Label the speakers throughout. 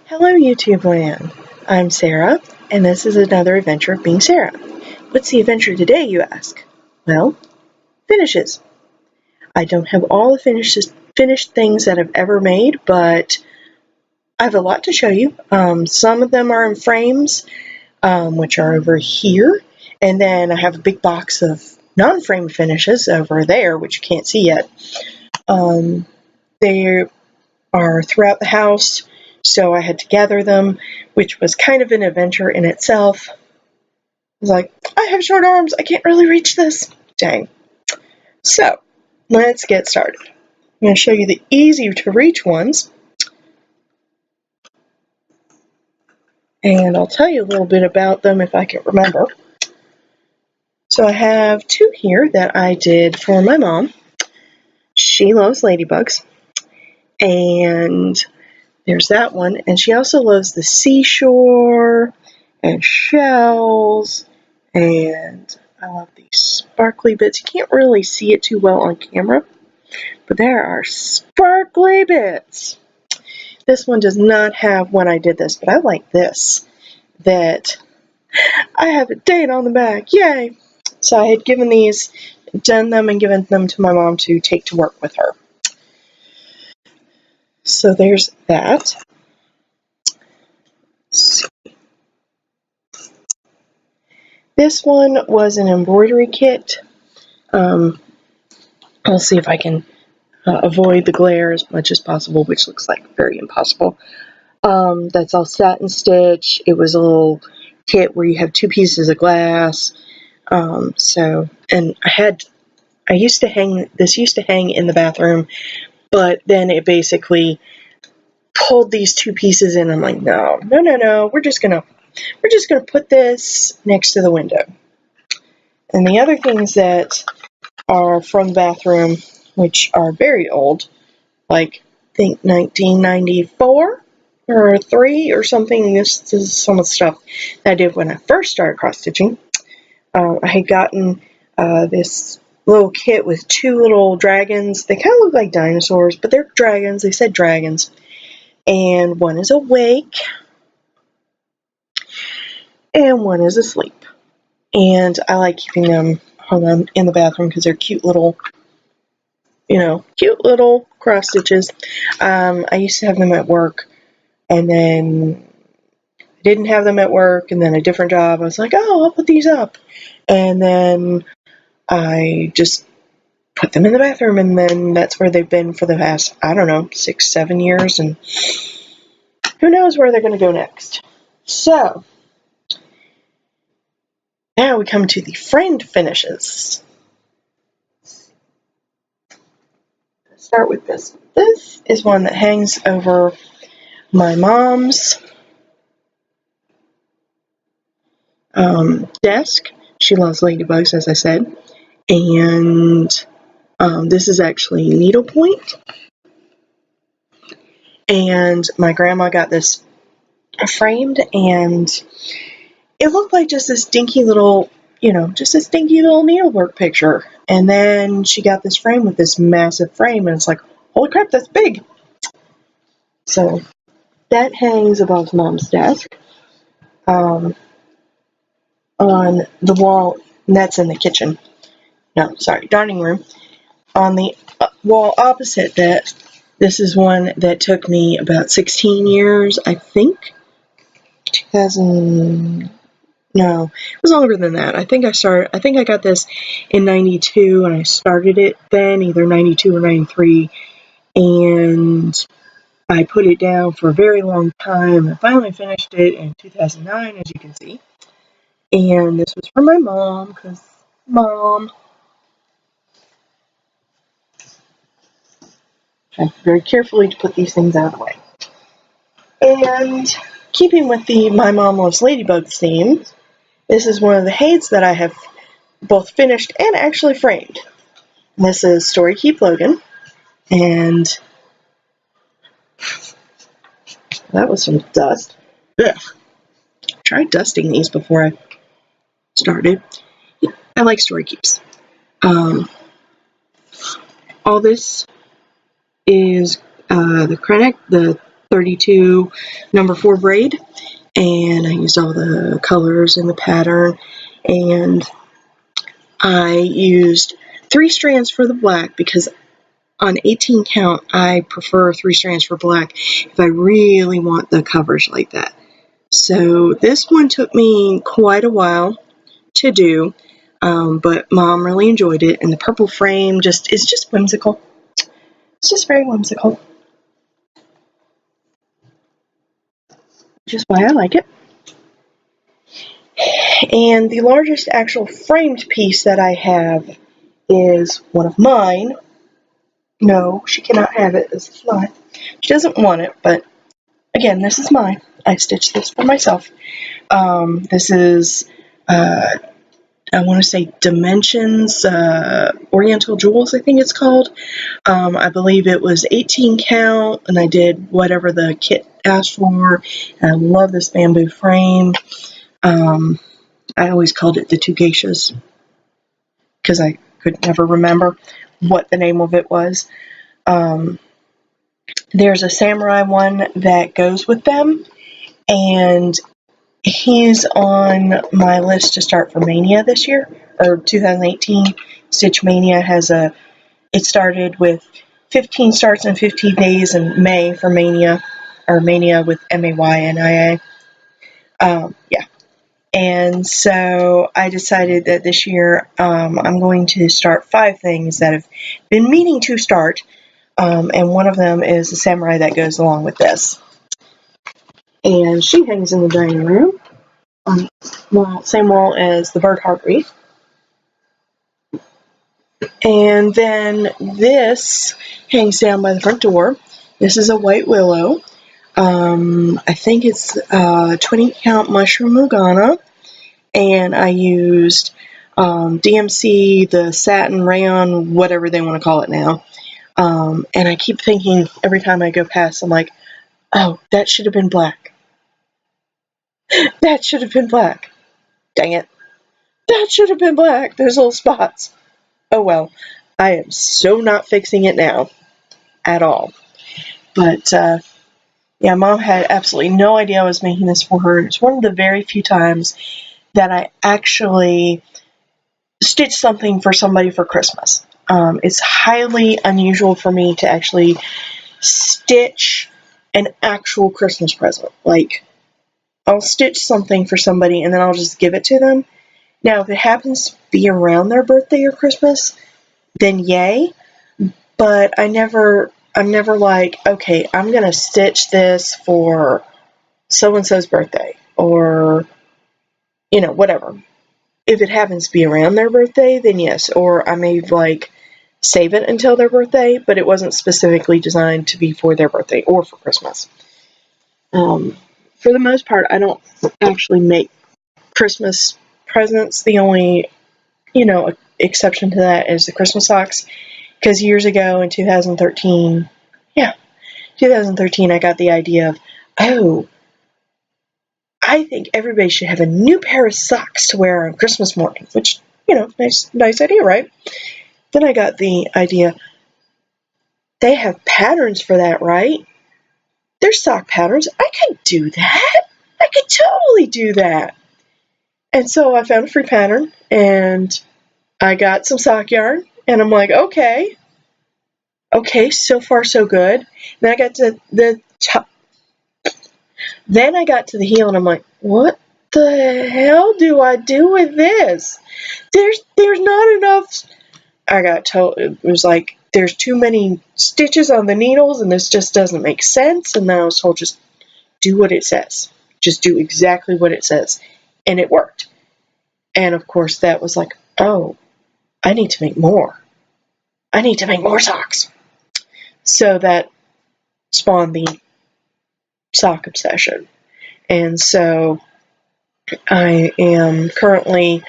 Speaker 1: Hello YouTube land, I'm Sarah, and this is another adventure of being Sarah. What's the adventure today, you ask? Well, finishes. I don't have all the finished things that I've ever made, but I have a lot to show you. Some of them are in frames, which are over here, and then I have a big box of non-frame finishes over there, which you can't see yet. They are throughout the house, so I had to gather them, which was kind of an adventure in itself. I was like, I have short arms, I can't really reach this. Dang. So, let's get started. I'm going to show you the easy to reach ones. And I'll tell you a little bit about them if I can remember. So I have two here that I did for my mom. She loves ladybugs. And there's that one. And she also loves the seashore and shells. And I love these sparkly bits. You can't really see it too well on camera, but there are sparkly bits. This one does not have when I did this, but I like this. That I have a date on the back. Yay! So I had given these, done them, and given them to my mom to take to work with her. So there's that. Let's see. This one was an embroidery kit. I'll see if I can avoid the glare as much as possible, which looks like very impossible. That's all satin stitch. It was a little kit where you have two pieces of glass. And I used to hang, this used to hang in the bathroom, but then it basically pulled these two pieces in. I'm like, no, we're just gonna put this next to the window. And the other things that are from the bathroom, which are very old, like I think 1994 or 3 or something. This is some of the stuff that I did when I first started cross stitching. I had gotten this little kit with two little dragons. They kind of look like dinosaurs, but they're dragons. They said dragons. And one is awake, and one is asleep. And I like keeping them hung on in the bathroom because they're cute little cross stitches. I used to have them at work, and then I didn't have them at work, and then a different job. I was like, oh, I'll put these up. And then I just put them in the bathroom, and then that's where they've been for the past, I don't know, 6-7 years, and who knows where they're going to go next. So, now we come to the framed finishes. Let's start with this. This is one that hangs over my mom's desk. She loves ladybugs, as I said. And this is actually needlepoint. And my grandma got this framed, and it looked like just this dinky little needlework picture. And then she got this frame with this massive frame, and it's like, holy crap, that's big. So that hangs above Mom's desk. On the wall, and that's in the kitchen. No, sorry, dining room. On the wall opposite that, this is one that took me about 16 years, I think. 2000, no, it was longer than that. I think I got this in 92, and I started it then, either 92 or 93, and I put it down for a very long time. I finally finished it in 2009, as you can see. And this was for my mom, because Mom. Trying very carefully to put these things out of the way. And keeping with the My Mom Loves Ladybugs theme, this is one of the Hades that I have both finished and actually framed. And this is Story Keep Logan. And that was some dust. Ugh. I tried dusting these before I started. I like Story Keeps. All this is the 32 number 4 braid, and I used all the colors and the pattern, and I used 3 strands for the black because on 18 count I prefer 3 strands for black if I really want the coverage like that. So this one took me quite a while to do, but Mom really enjoyed it, and the purple frame is just whimsical. It's just very whimsical, which is why I like it. And the largest actual framed piece that I have is one of mine. No, she cannot have it. This is mine. She doesn't want it, but again, this is mine. I stitched this for myself. This is, I want to say Dimensions, Oriental Jewels, I think it's called. I believe it was 18 count, and I did whatever the kit asked for. And I love this bamboo frame. I always called it the Two Geishas because I could never remember what the name of it was. There's a samurai one that goes with them, and he's on my list to start for Mania this year, or 2018. Stitch Mania it started with 15 starts in 15 days in May for Mania, or Mania with MAYNIA. Yeah. And so I decided that this year I'm going to start 5 things that have been meaning to start, and one of them is the samurai that goes along with this. And she hangs in the dining room on the same wall as the bird heart wreath. And then this hangs down by the front door. This is a white willow. I think it's 20 count mushroom Lugana, and I used DMC, the satin rayon, whatever they want to call it now. And I keep thinking every time I go past, I'm like, oh, that should have been black. That should have been black. Dang it. That should have been black. Those little spots. Oh well. I am so not fixing it now. At all. But, yeah, Mom had absolutely no idea I was making this for her. It's one of the very few times that I actually stitched something for somebody for Christmas. It's highly unusual for me to actually stitch an actual Christmas present. Like, I'll stitch something for somebody and then I'll just give it to them. Now, if it happens to be around their birthday or Christmas, then yay. But I'm never like, okay, I'm going to stitch this for so-and-so's birthday, or, whatever. If it happens to be around their birthday, then yes. Or I may, like, save it until their birthday, but it wasn't specifically designed to be for their birthday or for Christmas. For the most part, I don't actually make Christmas presents. The only, exception to that is the Christmas socks. Because years ago in 2013, I got the idea of, oh, I think everybody should have a new pair of socks to wear on Christmas morning, which, nice idea, right? Then I got the idea, they have patterns for that, right? There's sock patterns. I could do that. I could totally do that. And so I found a free pattern, and I got some sock yarn, and I'm like, okay, so far so good. Then I got to the top. Then I got to the heel, and I'm like, what the hell do I do with this? There's not enough. I got told, it was like, there's too many stitches on the needles, and this just doesn't make sense. And then I was told, just do what it says. Just do exactly what it says. And it worked. And of course, that was like, oh, I need to make more. I need to make more socks. So that spawned the sock obsession. And so I am currently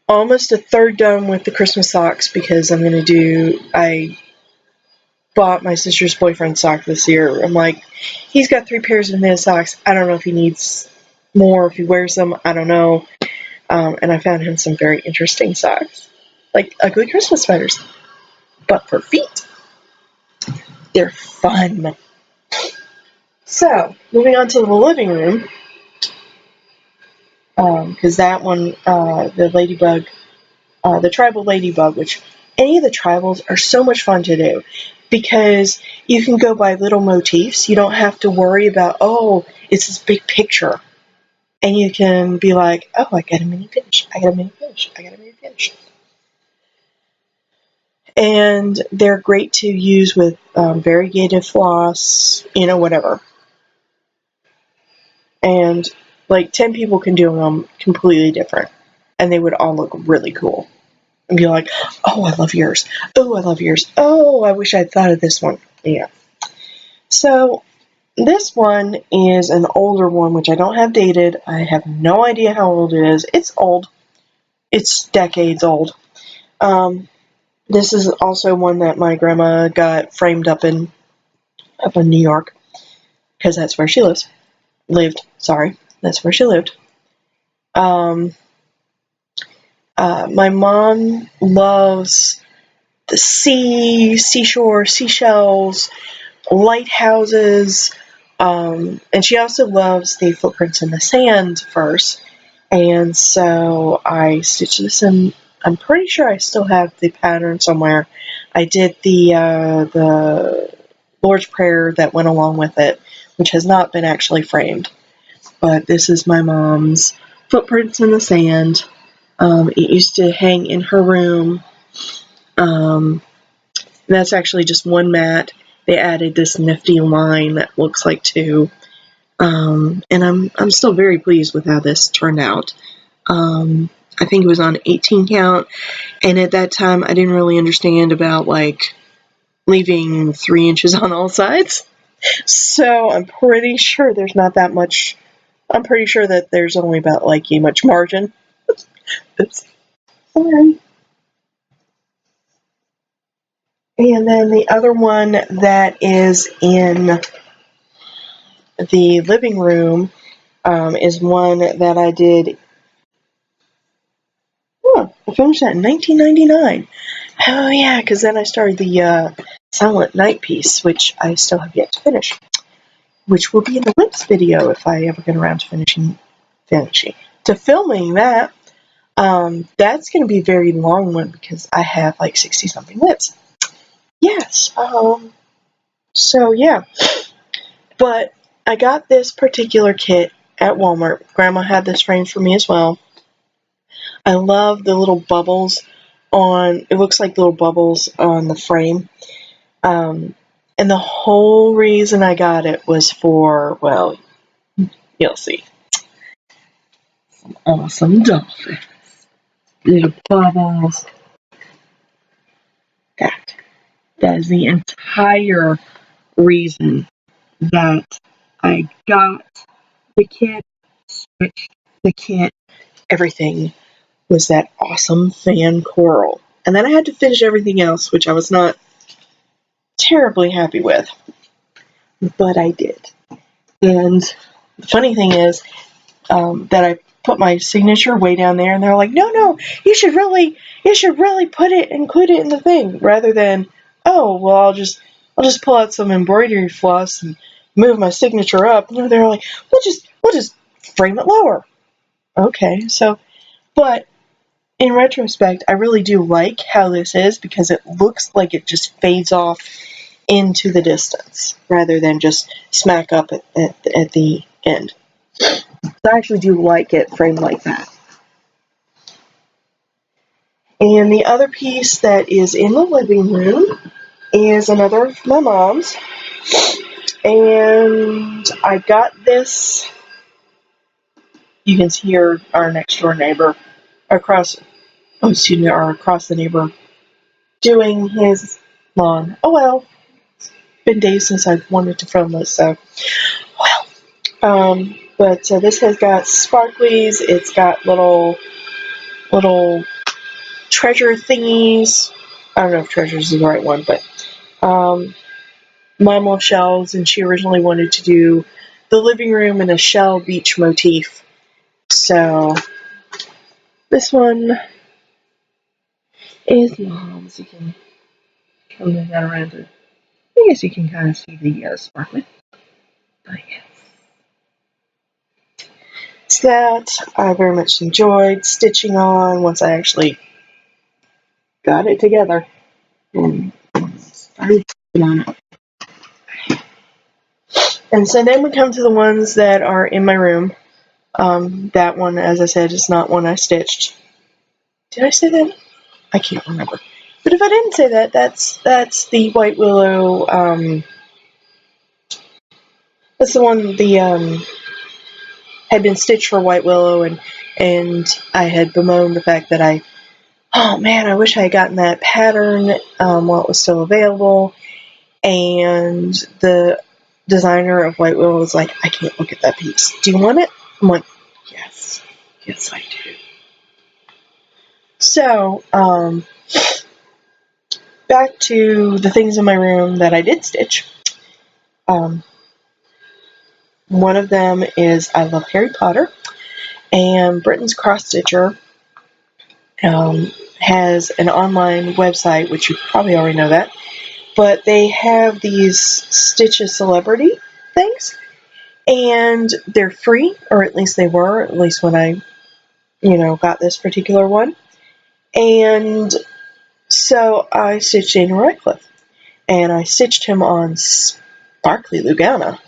Speaker 1: almost a third done with the Christmas socks, because I bought my sister's boyfriend sock this year. I'm like, he's got 3 pairs of knit socks. I don't know if he needs more, if he wears them. I don't know. And I found him some very interesting socks. Like ugly Christmas sweaters. But for feet. They're fun. So, moving on to the living room, because that one, the ladybug, the tribal ladybug, which any of the tribals are so much fun to do because you can go by little motifs. You don't have to worry about, oh, it's this big picture. And you can be like, oh, I got a mini finish, I got a mini finish, I got a mini finish. And they're great to use with variegated floss, whatever. And like 10 people can do them completely different. And they would all look really cool. And be like, oh, I love yours. Oh, I love yours. Oh, I wish I'd thought of this one. Yeah. So this one is an older one, which I don't have dated. I have no idea how old it is. It's old. It's decades old. This is also one that my grandma got framed up in New York, because that's where she lived. Sorry, that's where she lived. My mom loves the sea, seashore, seashells, lighthouses, and she also loves the footprints in the sand verse. And so I stitched this in. I'm pretty sure I still have the pattern somewhere. I did the Lord's Prayer that went along with it, which has not been actually framed. But this is my mom's footprints in the sand. It used to hang in her room. That's actually just one mat. They added this nifty line that looks like two. And I'm still very pleased with how this turned out. I think it was on 18 count, and at that time I didn't really understand about like leaving 3 inches on all sides. So I'm pretty sure there's not that much. I'm pretty sure that there's only about like a much margin. Oops. Sorry. And then the other one that is in the living room is one that I did. Oh, I finished that in 1999. Oh yeah, because then I started the Silent Night piece, which I still have yet to finish, which will be in the lips video if I ever get around to finishing to filming that. That's going to be a very long one because I have like 60 something lips. Yes. So yeah, but I got this particular kit at Walmart. Grandma had this framed for me as well. I love the little bubbles on. It looks like little bubbles on the frame. And the whole reason I got it was for, well, you'll see. Some awesome dolphins. Little bubbles. That is the entire reason that I got the kit, switched the kit, everything was that awesome fan coral. And then I had to finish everything else, which I was not terribly happy with, but I did. And the funny thing is that I put my signature way down there, and they're like, no, you should really include it in the thing, rather than, oh, well, I'll just pull out some embroidery floss and move my signature up. No, they're like, we'll just frame it lower. Okay, so, but in retrospect, I really do like how this is, because it looks like it just fades off into the distance rather than just smack up at the end. So I actually do like it framed like that. And the other piece that is in the living room is another of my mom's. And I got this. You can see our next door neighbor across the neighbor doing his lawn. Oh well, it's been days since I've wanted to film this, so well. But this has got sparklies. It's got little treasure thingies. I don't know if treasures is the right one, but Mom loves shells, and she originally wanted to do the living room in a shell beach motif. So this one is Mom's. You can turn that around. I guess you can kind of see the sparkling. But yes. So that I very much enjoyed stitching on once I actually got it together and started on it. And so then we come to the ones that are in my room. That one, as I said, is not one I stitched. Did I say that? I can't remember. But if I didn't say that, that's the White Willow. That's the one had been stitched for White Willow, and I had bemoaned the fact that oh man, I wish I had gotten that pattern while it was still available. And the designer of White Willow was like, I can't look at that piece. Do you want it? I'm like, yes. Yes, I do. So, back to the things in my room that I did stitch. One of them is I love Harry Potter, and Britain's Cross Stitcher has an online website, which you probably already know that, but they have these Stitch a Celebrity things, and they're free, or at least they were, at least when I, got this particular one. And so I stitched Daniel Radcliffe, and I stitched him on Sparkly Lugana.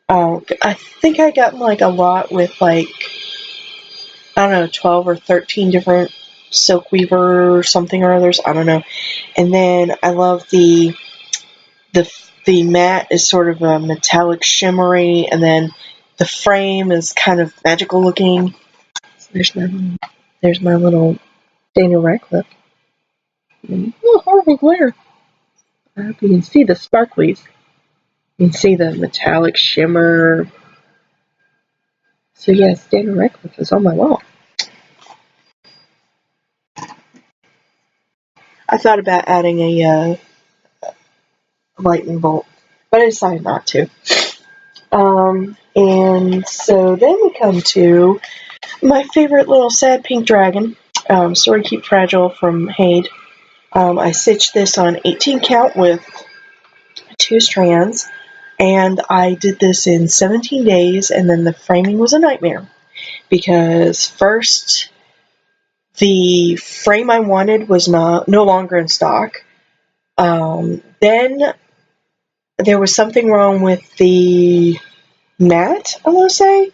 Speaker 1: I think I got like a lot with like, I don't know, 12 or 13 different silk weaver something or others, I don't know. And then I love the mat is sort of a metallic shimmery, and then the frame is kind of magical looking. There's my little Daniel Radcliffe. Oh, horrible glare. I hope you can see the sparklies. You can see the metallic shimmer. So yes, Daniel Radcliffe is on my wall. I thought about adding a lightning bolt, but I decided not to. And so then we come to my favorite little sad pink dragon, Story Keep Fragile from Haid. I stitched this on 18 count with 2 strands, and I did this in 17 days, and then the framing was a nightmare, because first the frame I wanted was no longer in stock. Then there was something wrong with the mat, I want to say,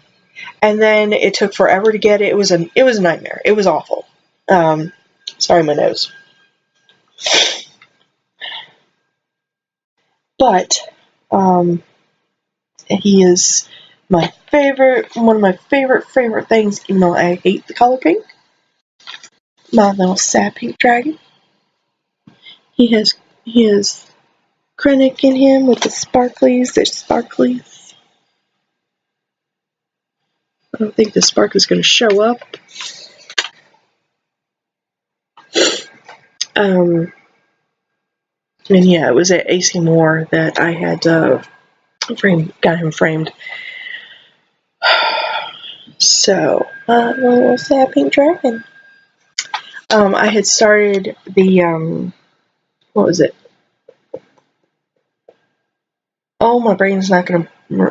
Speaker 1: and then it took forever to get it. It was a nightmare. It was awful. Sorry, my nose. But he is one of my favorite things, even though I hate the color pink. My little sad pink dragon. He has Krennic in him with the sparklies. There's sparklies. I don't think the spark is going to show up. And yeah, it was at AC Moore that I had got him framed. So, little sad pink dragon. I had started the, what was it? Oh, my brain's not going to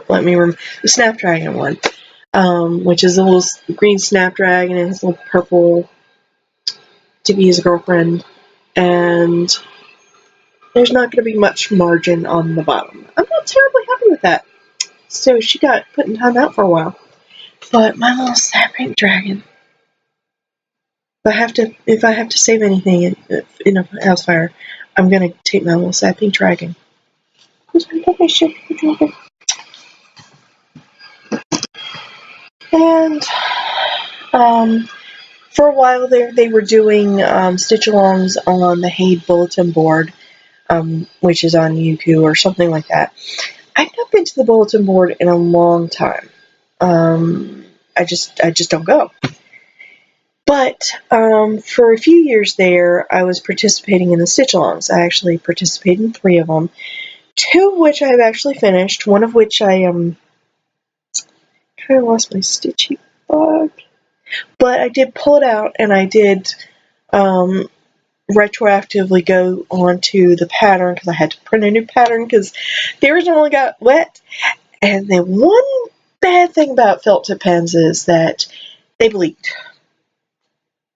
Speaker 1: let me remember. The Snapdragon one, which is a little green Snapdragon and his little purple to be his girlfriend. And there's not going to be much margin on the bottom. I'm not terribly happy with that. So she got put in time out for a while. But my little sad pink dragon. If I have to save anything in a house fire, I'm going to take my little sad pink dragon. And for a while there, they were doing stitch-alongs on the Haid bulletin board, which is on Yuku or something like that. I've not been to the bulletin board in a long time. I just don't go. But for a few years there, I was participating in the stitch-alongs. I actually participated in 3 of them, 2 of which I've actually finished. One of which I kind of lost my stitchy bug. But I did pull it out, and I did retroactively go onto the pattern, because I had to print a new pattern because the original one got wet. And the one bad thing about felt tip pens is that they bleed,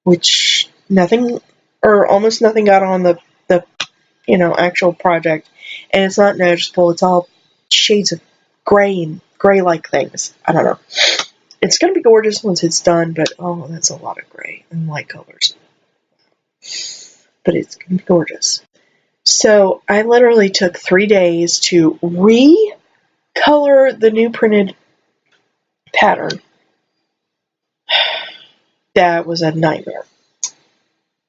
Speaker 1: which nothing or almost nothing got on the actual project, and it's not noticeable. It's all shades of gray and gray-like things. I don't know. It's going to be gorgeous once it's done, but oh, that's a lot of gray and light colors. But it's going to be gorgeous. So I literally took 3 days to recolor the new printed pattern. That was a nightmare.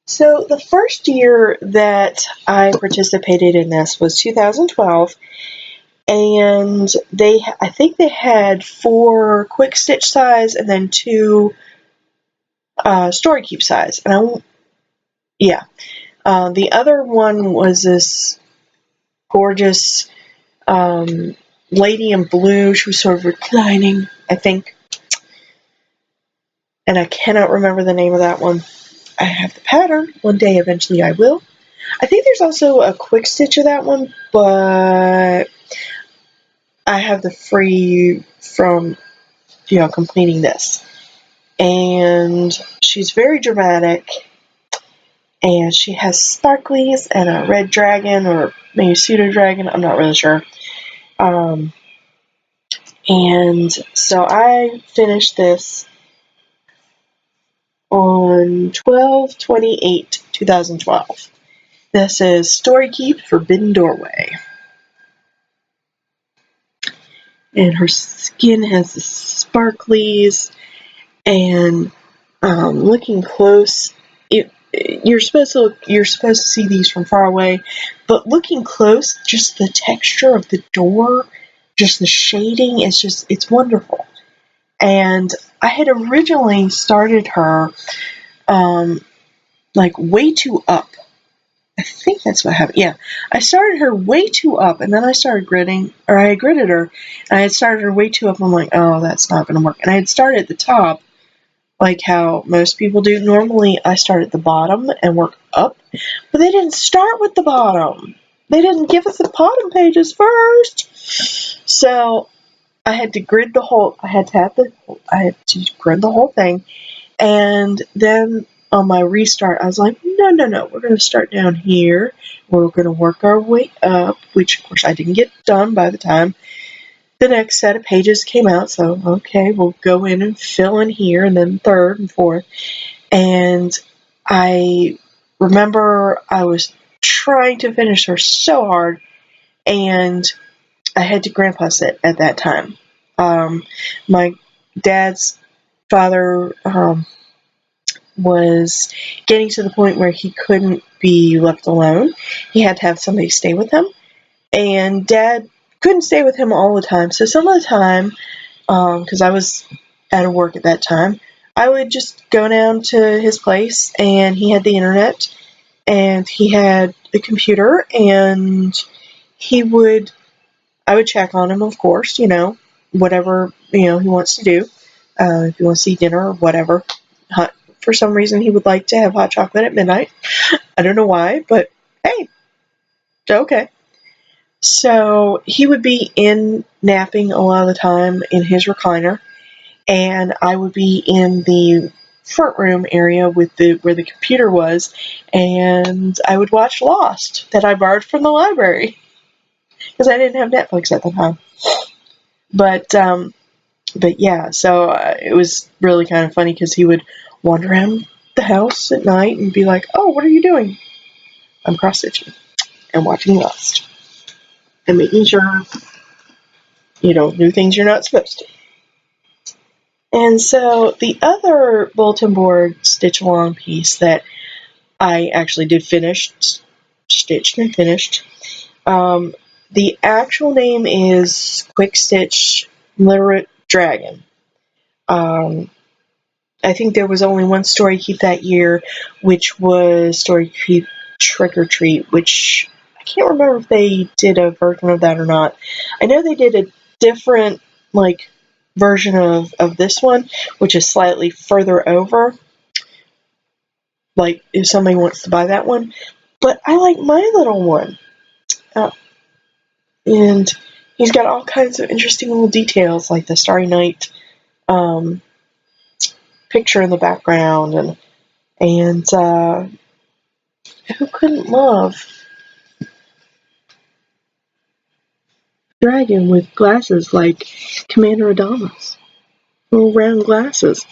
Speaker 1: So the first year that I participated in this was 2012, and I think they had 4 quick stitch size and then 2 story keep size. And the other one was this gorgeous lady in blue. She was sort of reclining, I think, and I cannot remember the name of that one. I have the pattern. One day, eventually, I will. I think there's also a quick stitch of that one, but I have the free from, completing this. And she's very dramatic, and she has sparklies and a red dragon, or maybe pseudo dragon. I'm not really sure. And so I finished this on 12/28/2012. This is Story Keep Forbidden Doorway. And her skin has the sparklies, and looking close, you're supposed to see these from far away, but looking close, just the texture of the door, just the shading, it's wonderful. And I had originally started her way too up. I think that's what happened. Yeah, I started her way too up, and then I started gridding, or I had gridded her, and I had started her way too up. I'm like, oh, that's not going to work. And I had started at the top, like how most people do. Normally, I start at the bottom and work up, but they didn't start with the bottom. They didn't give us the bottom pages first. So I had to grid the whole. I had to grid the whole thing, and then on my restart, I was like, no, we're going to start down here. We're going to work our way up, which, of course, I didn't get done by the time the next set of pages came out. So, okay, we'll go in and fill in here, and then third and fourth. And I remember I was trying to finish her so hard, and I had to grandpa sit at that time. My dad's father was getting to the point where he couldn't be left alone. He had to have somebody stay with him, and Dad couldn't stay with him all the time. So some of the time, because I was out of work at that time, I would just go down to his place, and he had the internet, and he had a computer, and I would check on him, of course, whatever, he wants to do. If he wants to eat dinner or whatever. For some reason, he would like to have hot chocolate at midnight. I don't know why, but hey, okay. So he would be in napping a lot of the time in his recliner, and I would be in the front room area where the computer was, and I would watch Lost that I borrowed from the library because I didn't have Netflix at the time. But yeah, so it was really kind of funny because he would wander around the house at night and be like, oh, what are you doing? I'm cross-stitching and watching Lost and making sure you don't do things you're not supposed to. And so the other bulletin board stitch-along piece that I actually did stitched and finished, the actual name is Quick Stitch Literate Dragon. I think there was only one Story Keep that year, which was Story Keep Trick or Treat, which I can't remember if they did a version of that or not. I know they did a different, version of this one, which is slightly further over, if somebody wants to buy that one. But I like my little one. And he's got all kinds of interesting little details, like the Starry Night um, picture in the background, and who couldn't love dragon with glasses like Commander Adama's little round glasses?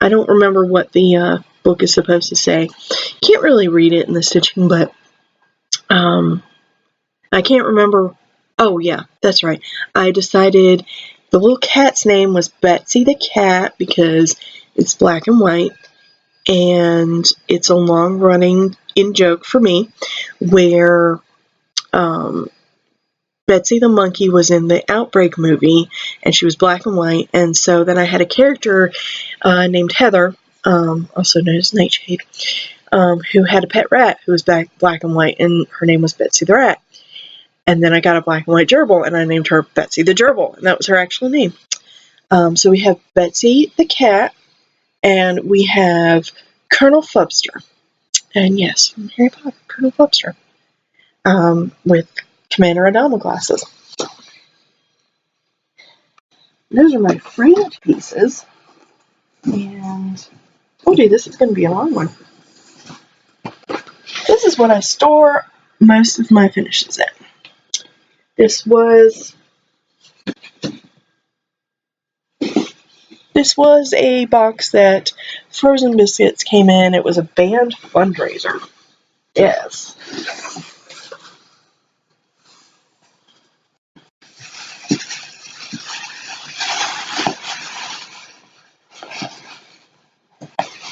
Speaker 1: I don't remember what the book is supposed to say. Can't really read it in the stitching, but I can't remember. Oh yeah, that's right. I decided the little cat's name was Betsy the cat because it's black and white, and it's a long-running in-joke for me where Betsy the monkey was in the Outbreak movie, and she was black and white, and so then I had a character named Heather, also known as Nightshade, who had a pet rat who was black and white, and her name was Betsy the rat. And then I got a black and white gerbil, and I named her Betsy the gerbil, and that was her actual name. So we have Betsy the cat, and we have Colonel Flubster. And yes, from Harry Potter, Colonel Flubster, with Commander Adama glasses. Those are my framed pieces. And, oh dude, this is going to be a long one. This is what I store most of my finishes in. This was a box that Frozen Biscuits came in. It was a band fundraiser. Yes.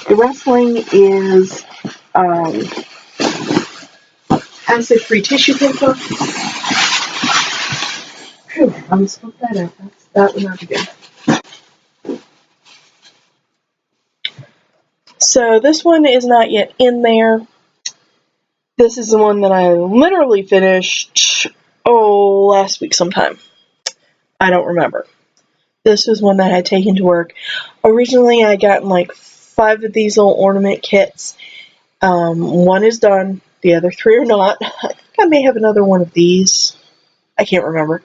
Speaker 1: The wrestling is acid-free tissue paper. Whew, I almost split that out. That would not be good. So this one is not yet in there. This is the one that I literally finished, last week sometime. I don't remember. This was one that I had taken to work. Originally, I got like 5 of these little ornament kits. One is done. The other 3 are not. I think I may have another one of these. I can't remember.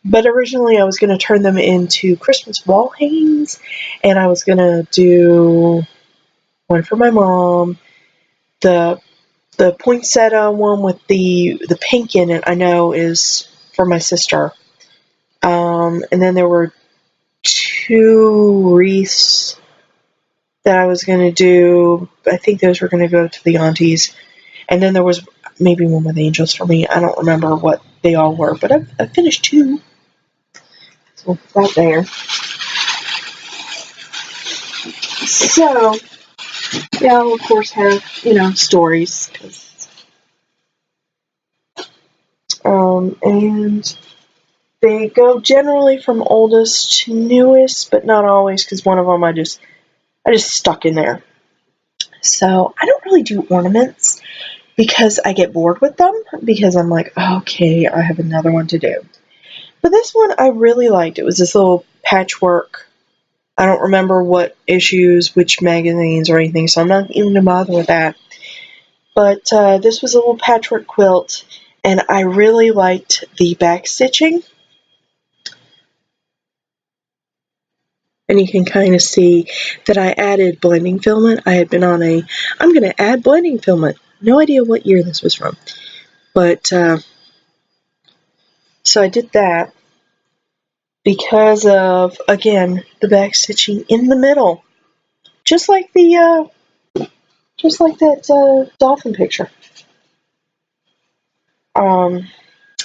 Speaker 1: But originally, I was going to turn them into Christmas wall hangings, and I was going to do one for my mom. The poinsettia one with the pink in it, I know, is for my sister. And then there were 2 wreaths that I was going to do. I think those were going to go to the aunties. And then there was maybe one with angels for me. I don't remember what they all were, but I finished 2. So that there. So, yeah, I'll of course have, stories. And they go generally from oldest to newest, but not always, because one of them I just stuck in there. So I don't really do ornaments because I get bored with them, because I'm like, okay, I have another one to do. But this one I really liked. It was this little patchwork. I don't remember what issues, which magazines or anything, so I'm not even going to bother with that. But this was a little patchwork quilt, and I really liked the back stitching. And you can kind of see that I added blending filament. I had been on I'm going to add blending filament. No idea what year this was from. But, so I did that because of, again, the back stitching in the middle. Just like that dolphin picture.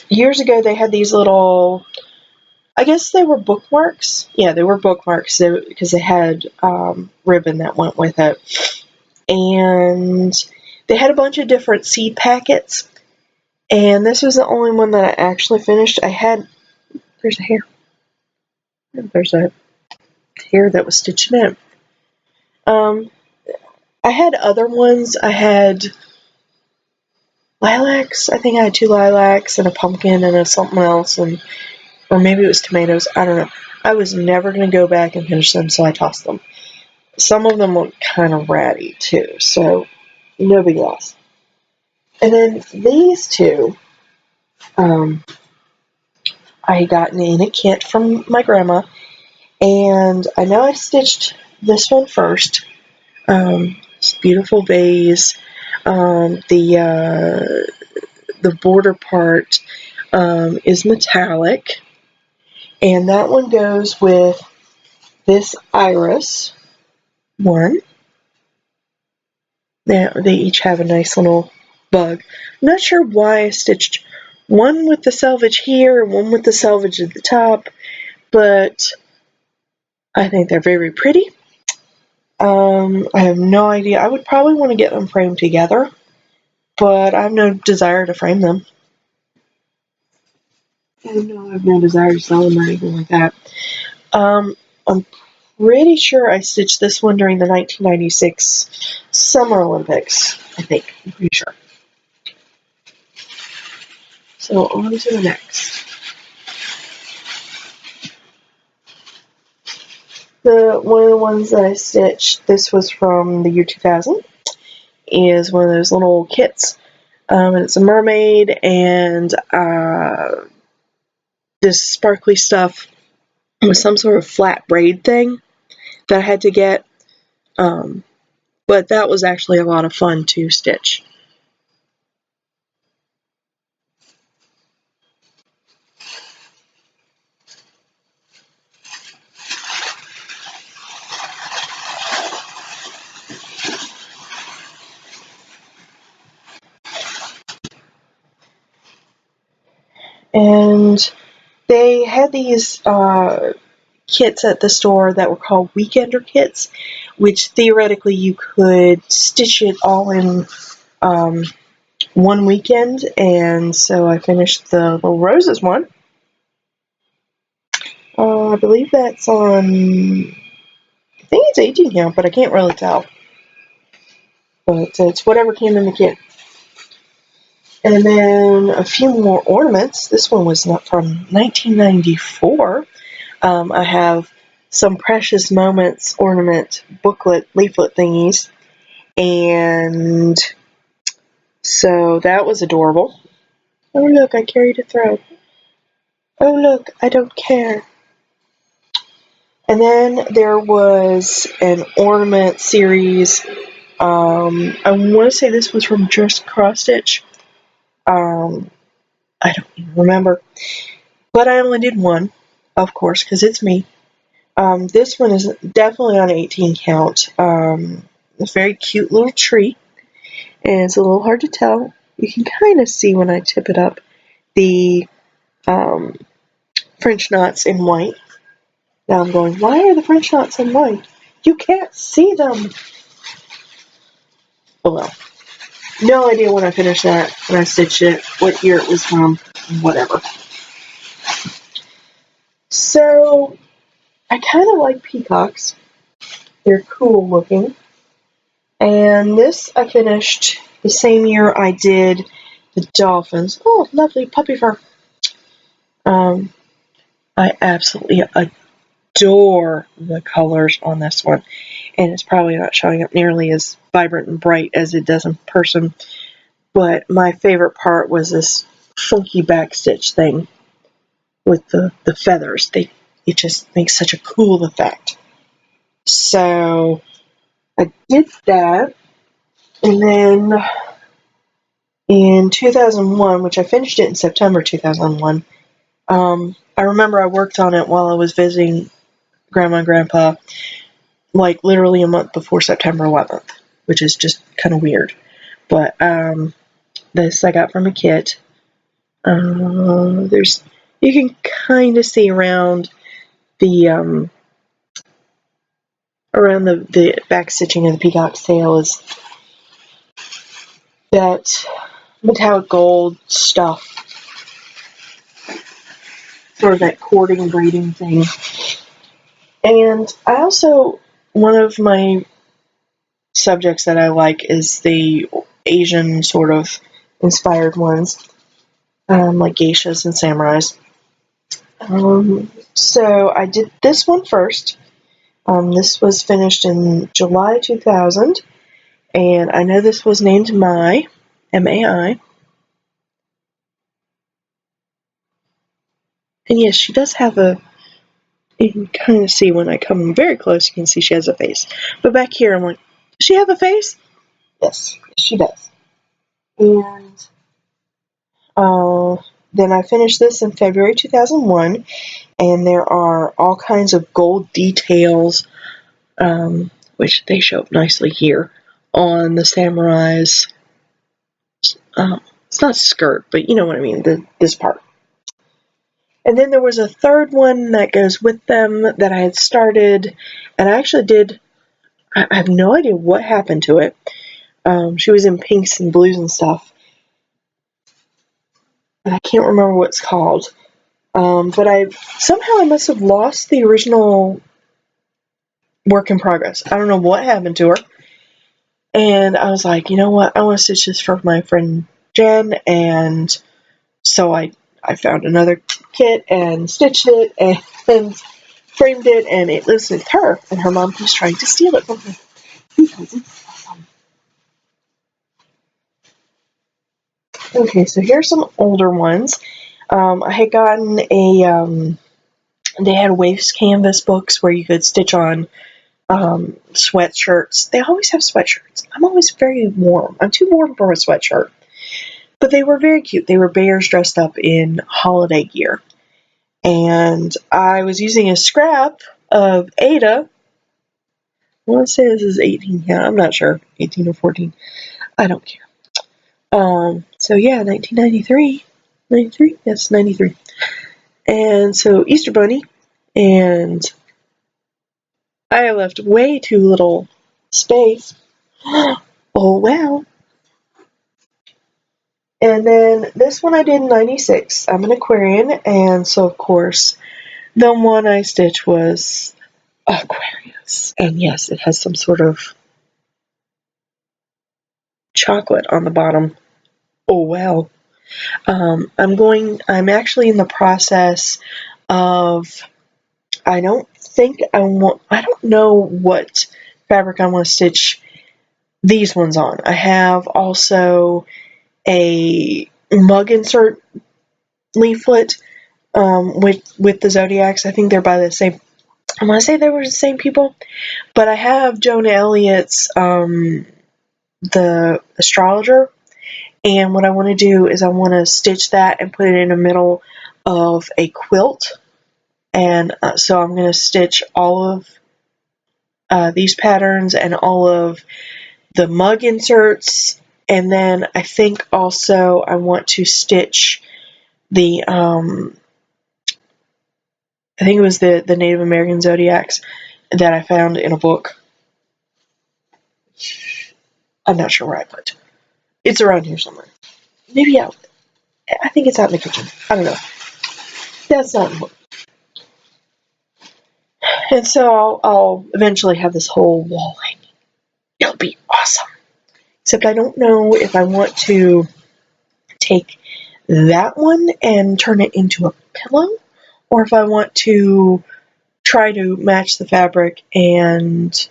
Speaker 1: Years ago they had these little, I guess they were bookmarks. Yeah, they were bookmarks because they had ribbon that went with it. And they had a bunch of different seed packets. And this was the only one that I actually finished. There's a hair. There's a hair that was stitched in. I had other ones. I had lilacs. I think I had 2 lilacs and a pumpkin and something else, or maybe it was tomatoes. I don't know. I was never going to go back and finish them, so I tossed them. Some of them look kind of ratty too, so no big loss. And then these 2, I had gotten in a kit from my grandma, and I know I stitched this one first. This beautiful vase. The border part is metallic, and that one goes with this iris one. Now they each have a nice little bug. I'm not sure why I stitched one with the selvage here and one with the selvage at the top, but I think they're very pretty. I have no idea. I would probably want to get them framed together, but I have no desire to frame them. I have no desire to sell them or anything like that. I'm pretty sure I stitched this one during the 1996 Summer Olympics, I think. I'm pretty sure. So on to the next. One of the ones that I stitched, this was from the year 2000, is one of those little kits. And it's a mermaid and this sparkly stuff with some sort of flat braid thing that I had to get. But that was actually a lot of fun to stitch. And they had these kits at the store that were called weekender kits, which theoretically you could stitch it all in one weekend. And so I finished the Little Roses one. I believe that's on, I think it's 18 count, but I can't really tell. But it's whatever came in the kit. And then a few more ornaments. This one was not from 1994. I have some Precious Moments ornament booklet, leaflet thingies. And so that was adorable. Oh, look, I carried a thread. Oh, look, I don't care. And then there was an ornament series. I want to say this was from Just Cross Stitch. I don't even remember. But I only did one, of course, because it's me. This one is definitely on 18 count. It's a very cute little tree. And it's a little hard to tell. You can kind of see when I tip it up the French knots in white. Now I'm going, why are the French knots in white? You can't see them! Oh well. No idea when I finished that, when I stitched it, what year it was from, whatever. So, I kind of like peacocks. They're cool looking. And this I finished the same year I did the dolphins. Oh, lovely puppy fur. I absolutely adore the colors on this one. And it's probably not showing up nearly as vibrant and bright as it does in person. But my favorite part was this funky backstitch thing with the feathers. It just makes such a cool effect. So I did that, and then in 2001, which I finished it in September 2001, I remember I worked on it while I was visiting Grandma and Grandpa, like literally a month before September 11th, which is just kind of weird. But this I got from a kit. You can kind of see around the back stitching of the peacock's tail is that metallic gold stuff, sort of that cording braiding thing. And I also, one of my subjects that I like is the Asian sort of inspired ones, like geishas and samurais. So I did this one first. This was finished in July 2000, and I know this was named Mai, M-A-I. And yes, she does have a, you can kind of see when I come very close, you can see she has a face. But back here, I'm like, does she have a face? Yes, she does. And then I finished this in February 2001, and there are all kinds of gold details, which they show up nicely here, on the samurai's, it's not skirt, but you know what I mean, this part. And then there was a third one that goes with them that I had started, and I actually did, I have no idea what happened to it. She was in pinks and blues and stuff, and I can't remember what it's called. But somehow I must have lost the original work in progress. I don't know what happened to her. And I was like, you know what? I want to stitch this for my friend Jen. And so I found another kit and stitched it and framed it. And it lives with her. And her mom keeps trying to steal it from her because it's awesome. Okay, so here's some older ones. I had gotten they had waist canvas books where you could stitch on sweatshirts. They always have sweatshirts. I'm always very warm. I'm too warm for a sweatshirt. But they were very cute. They were bears dressed up in holiday gear. And I was using a scrap of Ada. I want to say this is 18 count. I'm not sure. 18 or 14. I don't care. So yeah, 1993. 93? Yes, 93. And so Easter Bunny. And I left way too little space. Oh, wow. And then this one I did in 96. I'm an Aquarian, and so of course, the one I stitched was Aquarius. And yes, it has some sort of chocolate on the bottom. Oh, wow. I'm actually in the process of, I don't know what fabric I want to stitch these ones on. I have also a mug insert leaflet with the zodiacs. I think they're by the same. I want to say they were the same people, but I have Jonah Elliott's the astrologer, and what I want to do is I want to stitch that and put it in the middle of a quilt, and so I'm going to stitch all of these patterns and all of the mug inserts, and then I think also I want to stitch the I think it was the Native American zodiacs that I found in a book. I'm not sure where I put. It's around here somewhere. Maybe out. I think it's out in the kitchen. I don't know. That's not important. And so I'll eventually have this whole wall hanging. It'll be awesome. Except I don't know if I want to take that one and turn it into a pillow, or if I want to try to match the fabric and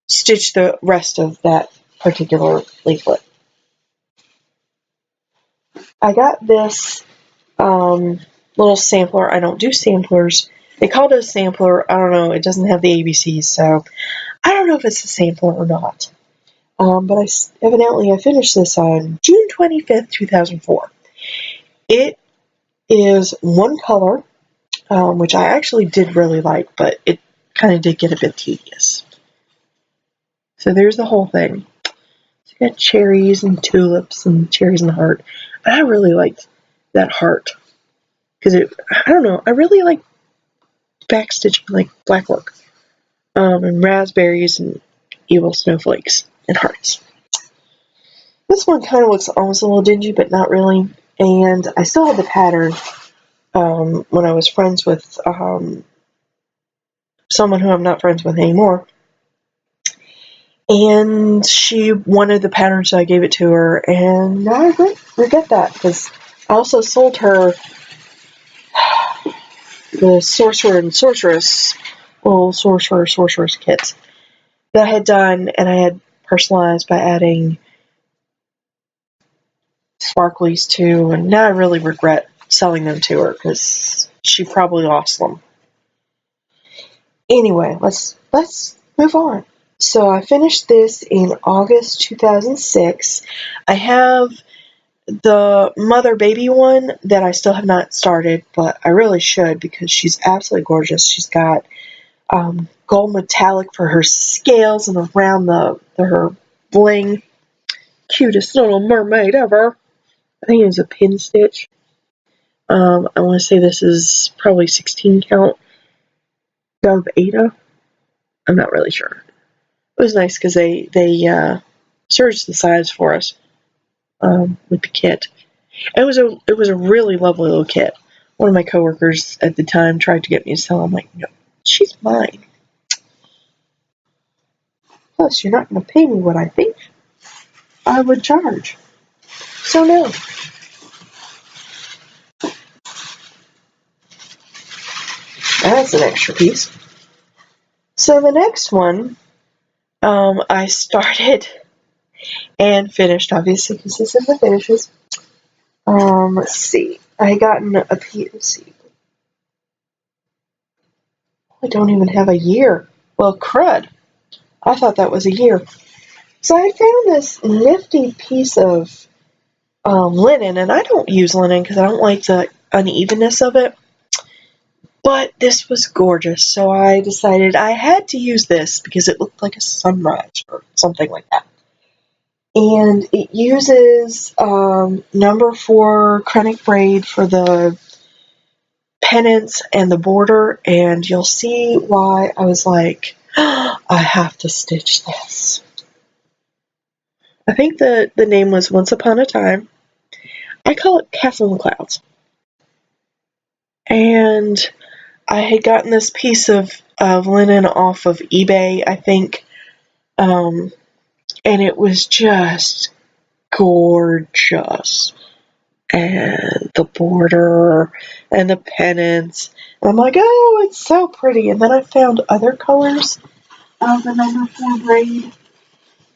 Speaker 1: stitch the rest of that particular leaflet. I got this little sampler. I don't do samplers. They called it a sampler. I don't know. It doesn't have the ABCs, so I don't know if it's a sampler or not. But evidently I finished this on June 25th, 2004. It is one color, which I actually did really like, but it kind of did get a bit tedious. So there's the whole thing. So you got cherries and tulips and cherries and heart. I really liked that heart. Because I don't know, I really like backstitching, like black work. And raspberries and evil snowflakes and hearts. This one kind of looks almost a little dingy, but not really. And I still have the pattern when I was friends with someone who I'm not friends with anymore. And she wanted the pattern, so I gave it to her. And now I regret that, because I also sold her the Sorcerer and Sorceress, little Sorceress kits that I had done, and I had personalized by adding sparklies too, and now I really regret selling them to her because she probably lost them. Anyway, let's move on. So I finished this in August 2006. I have the mother baby one that I still have not started, but I really should because she's absolutely gorgeous. She's got gold metallic for her scales and around her bling. Cutest little mermaid ever. I think it was a pin stitch. I want to say this is probably 16 count Dove Ada. I'm not really sure. It was nice because they surged the size for us with the kit. And it was a really lovely little kit. One of my coworkers at the time tried to get me to sell. I'm like, no, she's mine. Plus, you're not going to pay me what I think I would charge. So no. That's an extra piece. So the next one, I started and finished, obviously, because this is the finishes. Let's see. I had gotten a piece. Let's see. I don't even have a year. Well, crud. I thought that was a year. So I found this nifty piece of linen, and I don't use linen because I don't like the unevenness of it. But this was gorgeous, so I decided I had to use this because it looked like a sunrise or something like that. And it uses number 4 Krennic braid for the pennants and the border, and you'll see why I was like, oh, I have to stitch this. I think the name was Once Upon a Time. I call it Castle in the Clouds. And I had gotten this piece of linen off of eBay, I think, and it was just gorgeous. And the border and the pennants. And I'm like, oh, it's so pretty. And then I found other colors of the number 4 braid.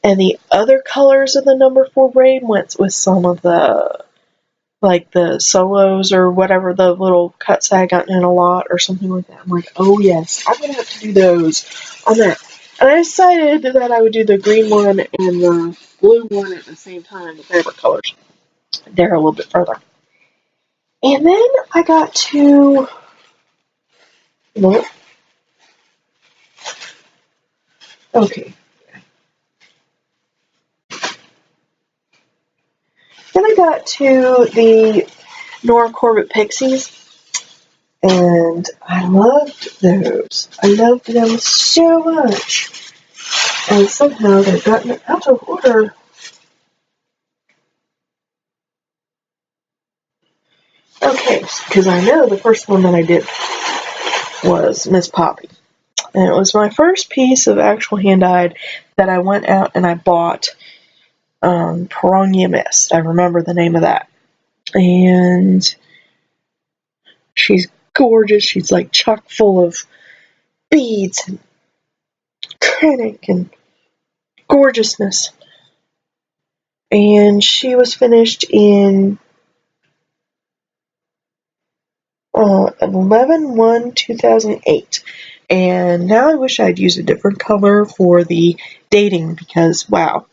Speaker 1: And the other colors of the number 4 braid went with some of the, like the solos or whatever, the little cuts I had gotten in a lot or something like that. I'm like, oh yes, I'm going to have to do those on that. And I decided that I would do the green one and the blue one at the same time, the favorite colors. They're a little bit further. And then I got to, okay. Then I got to the Nora Corbett Pixies, and I loved those. I loved them so much. And somehow they've gotten out of order. Okay, because I know the first one that I did was Miss Poppy. And it was my first piece of actual hand-dyed that I went out and I bought Piranha Mist. I remember the name of that. And she's gorgeous. She's like chock full of beads and Krennic and gorgeousness. And she was finished in 11/1/2008. And now I wish I'd used a different color for the dating because, wow,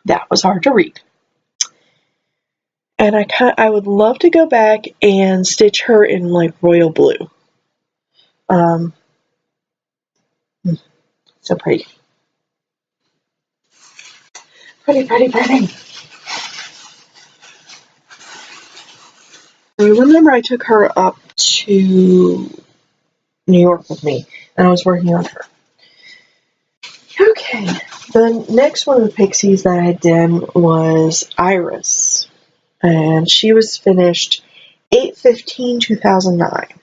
Speaker 1: that was hard to read. And I would love to go back and stitch her in like royal blue. So pretty. Pretty, pretty, pretty. I remember I took her up to New York with me, and I was working on her. Okay, the next one of the pixies that I had done was Iris, and she was finished 8/15/2009.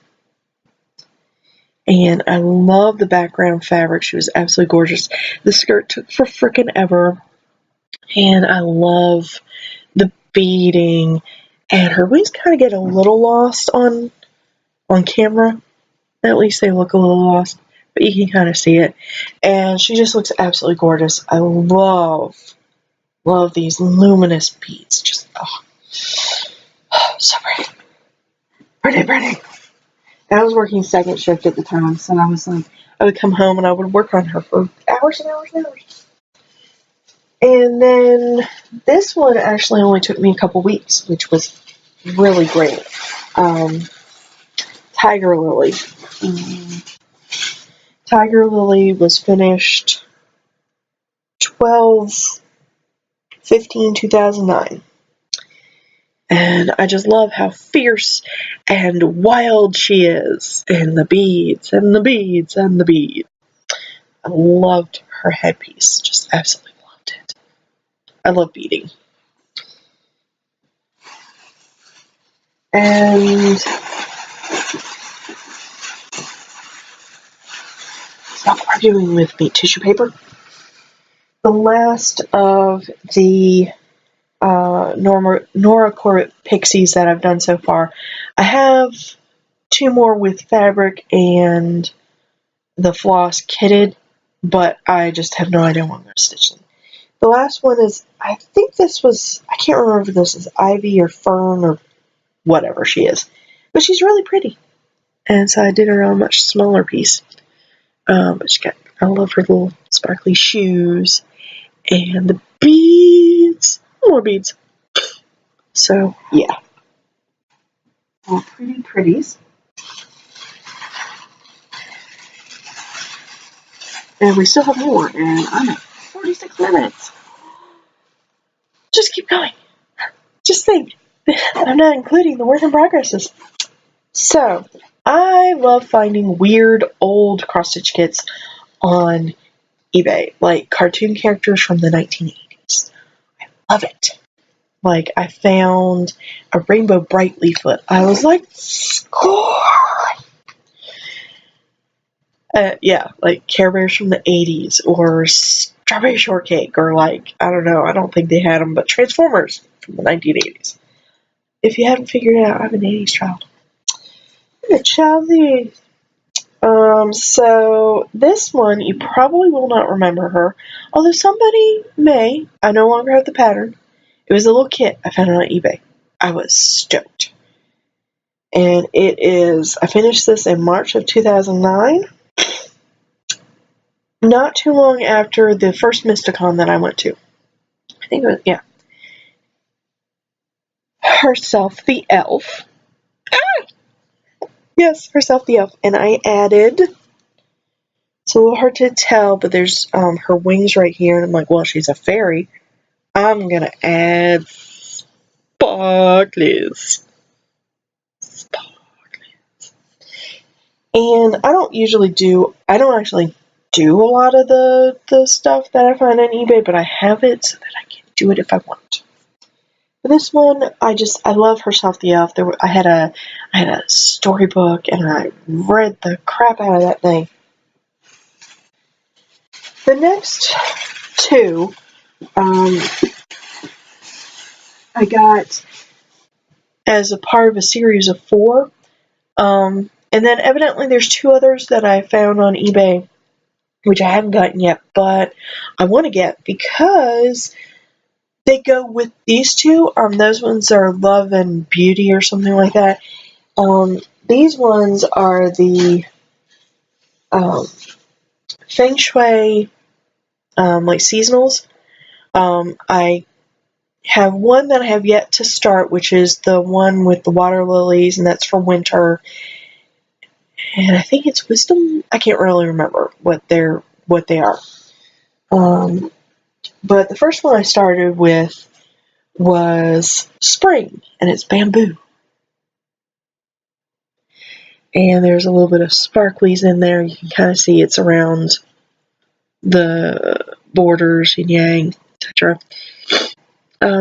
Speaker 1: And I love the background fabric. She was absolutely gorgeous. The skirt took for frickin' ever, and I love the beading. And her wings kind of get a little lost on camera. At least they look a little lost, but you can kind of see it. And she just looks absolutely gorgeous. I love these luminous beads. Just, oh so pretty. pretty, pretty. I was working second shift at the time, so I was like, I would come home and I would work on her for hours and hours and hours. And then this one actually only took me a couple weeks, which was really great. Tiger Lily. Tiger Lily was finished 12/15/2009. And I just love how fierce and wild she is. And the beads, and the beads, and the beads. I loved her headpiece. Just absolutely loved it. I love beading. And stop arguing with me, tissue paper. The last of the Nora Corbett pixies that I've done so far. I have 2 more with fabric and the floss kitted, but I just have no idea when I'm going to stitch them. The last one is, I think this was, I can't remember if this is Ivy or Fern or whatever she is, but she's really pretty. And so I did her on a much smaller piece. But she got, I love her little sparkly shoes and the beads, more beads. So yeah, all pretty pretties. And we still have more, and I'm at 46 minutes. Just keep going. Just think. I'm not including the work in progresses. So, I love finding weird old cross-stitch kits on eBay, like cartoon characters from the 1980s. I love it. Like, I found a Rainbow Bright leaflet. I was like, score! Yeah, like Care Bears from the 80s, or Strawberry Shortcake, or like, I don't know, I don't think they had them, but Transformers from the 1980s. If you haven't figured it out, I'm an 80s child. I'm a child of the 80s. So this one, you probably will not remember her, although somebody may. I no longer have the pattern. It was a little kit I found on eBay. I was stoked. And it is, I finished this in March of 2009. Not too long after the first Mysticon that I went to. I think it was, yeah. Herself the Elf. Ah! Yes, Herself the Elf. And I added, it's a little hard to tell, but there's her wings right here. And I'm like, well, she's a fairy. I'm going to add sparklies. And I don't actually do a lot of the stuff that I find on eBay, but I have it so that I can do it if I want. For this one, I love Herself the Elf. I had a storybook, and I read the crap out of that thing. The next 2, I got as a part of a series of 4. And then evidently there's 2 others that I found on eBay, which I haven't gotten yet, but I want to get because they go with these 2. Those ones are Love and Beauty or something like that. These ones are the Feng Shui, like seasonals. I have one that I have yet to start, which is the one with the water lilies, and that's for winter. And I think it's Wisdom. I can't really remember what they are. But the first one I started with was Spring, and it's bamboo. And there's a little bit of sparklies in there. You can kind of see it's around the borders, yin yang, etc.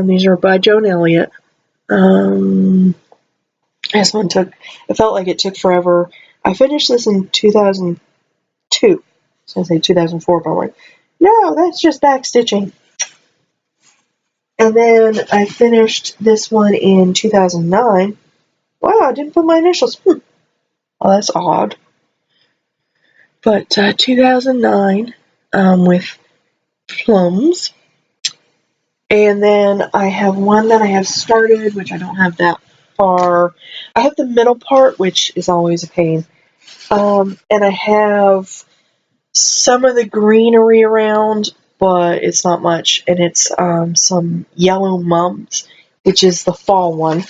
Speaker 1: These are by Joan Elliott. This one it felt like it took forever. I finished this in 2002. I was going to say 2004, but I'm like, no, that's just back stitching. And then I finished this one in 2009. Wow, I didn't put my initials. Well, that's odd. But 2009 with plums. And then I have one that I have started, which I don't have that are, I have the middle part, which is always a pain, and I have some of the greenery around, but it's not much, and it's some yellow mums, which is the fall one.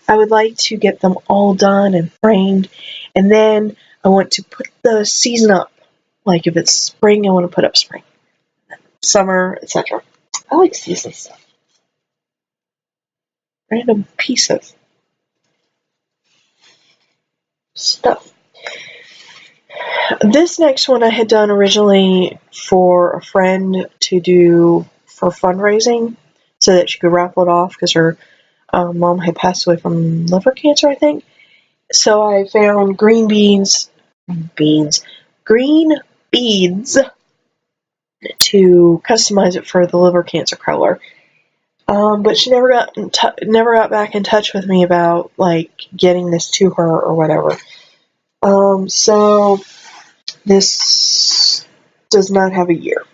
Speaker 1: I would like to get them all done and framed, and then I want to put the season up. Like if it's spring, I want to put up spring, summer, etc. I like season stuff. Random piece of stuff. This next one I had done originally for a friend to do for fundraising so that she could raffle it off because her mom had passed away from liver cancer, I think. So I found green beans to customize it for the liver cancer color. But she never got back in touch with me about like getting this to her or whatever. So this does not have a year,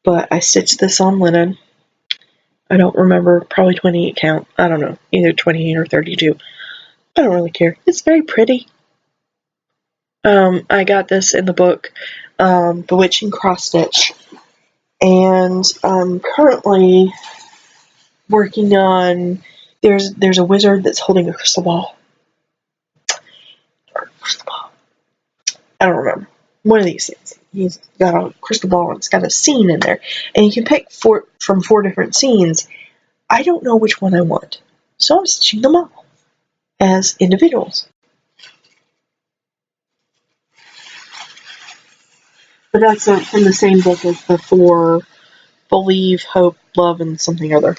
Speaker 1: but I stitched this on linen. I don't remember, probably 28 count. I don't know, either 28 or 32. I don't really care. It's very pretty. I got this in the book, Bewitching Cross Stitch, and I'm currently working on. There's a wizard that's holding a crystal ball. Or crystal ball. I don't remember. One of these things. He's got a crystal ball and it's got a scene in there, and you can pick from 4 different scenes. I don't know which one I want, so I'm stitching them all as individuals. But that's from the same book as the 4 Believe, Hope, Love, and something other.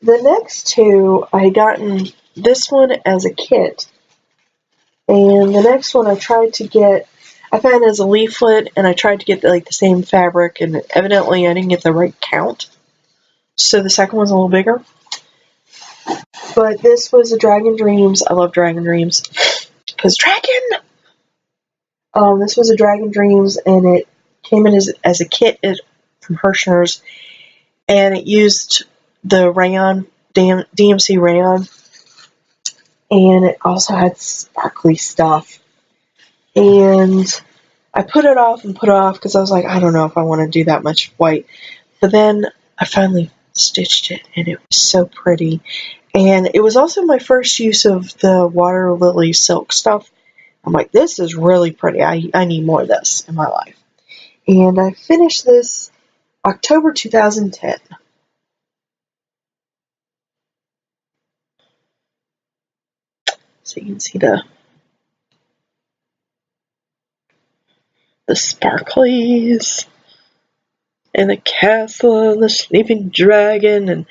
Speaker 1: The next 2, I had gotten this one as a kit, and the next one I found it as a leaflet, and I tried to get the same fabric, and evidently I didn't get the right count, so the second one's a little bigger. But this was a Dragon Dreams. I love Dragon Dreams, because dragon! This was a Dragon Dreams, and it came in as a kit from Hirschner's, and it used the rayon, DMC rayon, and it also had sparkly stuff. And I put it off because I was like, I don't know if I want to do that much white. But then I finally stitched it, and it was so pretty. And it was also my first use of the water lily silk stuff. I'm like, this is really pretty. I need more of this in my life. And I finished this October 2010. So you can see the sparklies, and the castle, and the sleeping dragon, and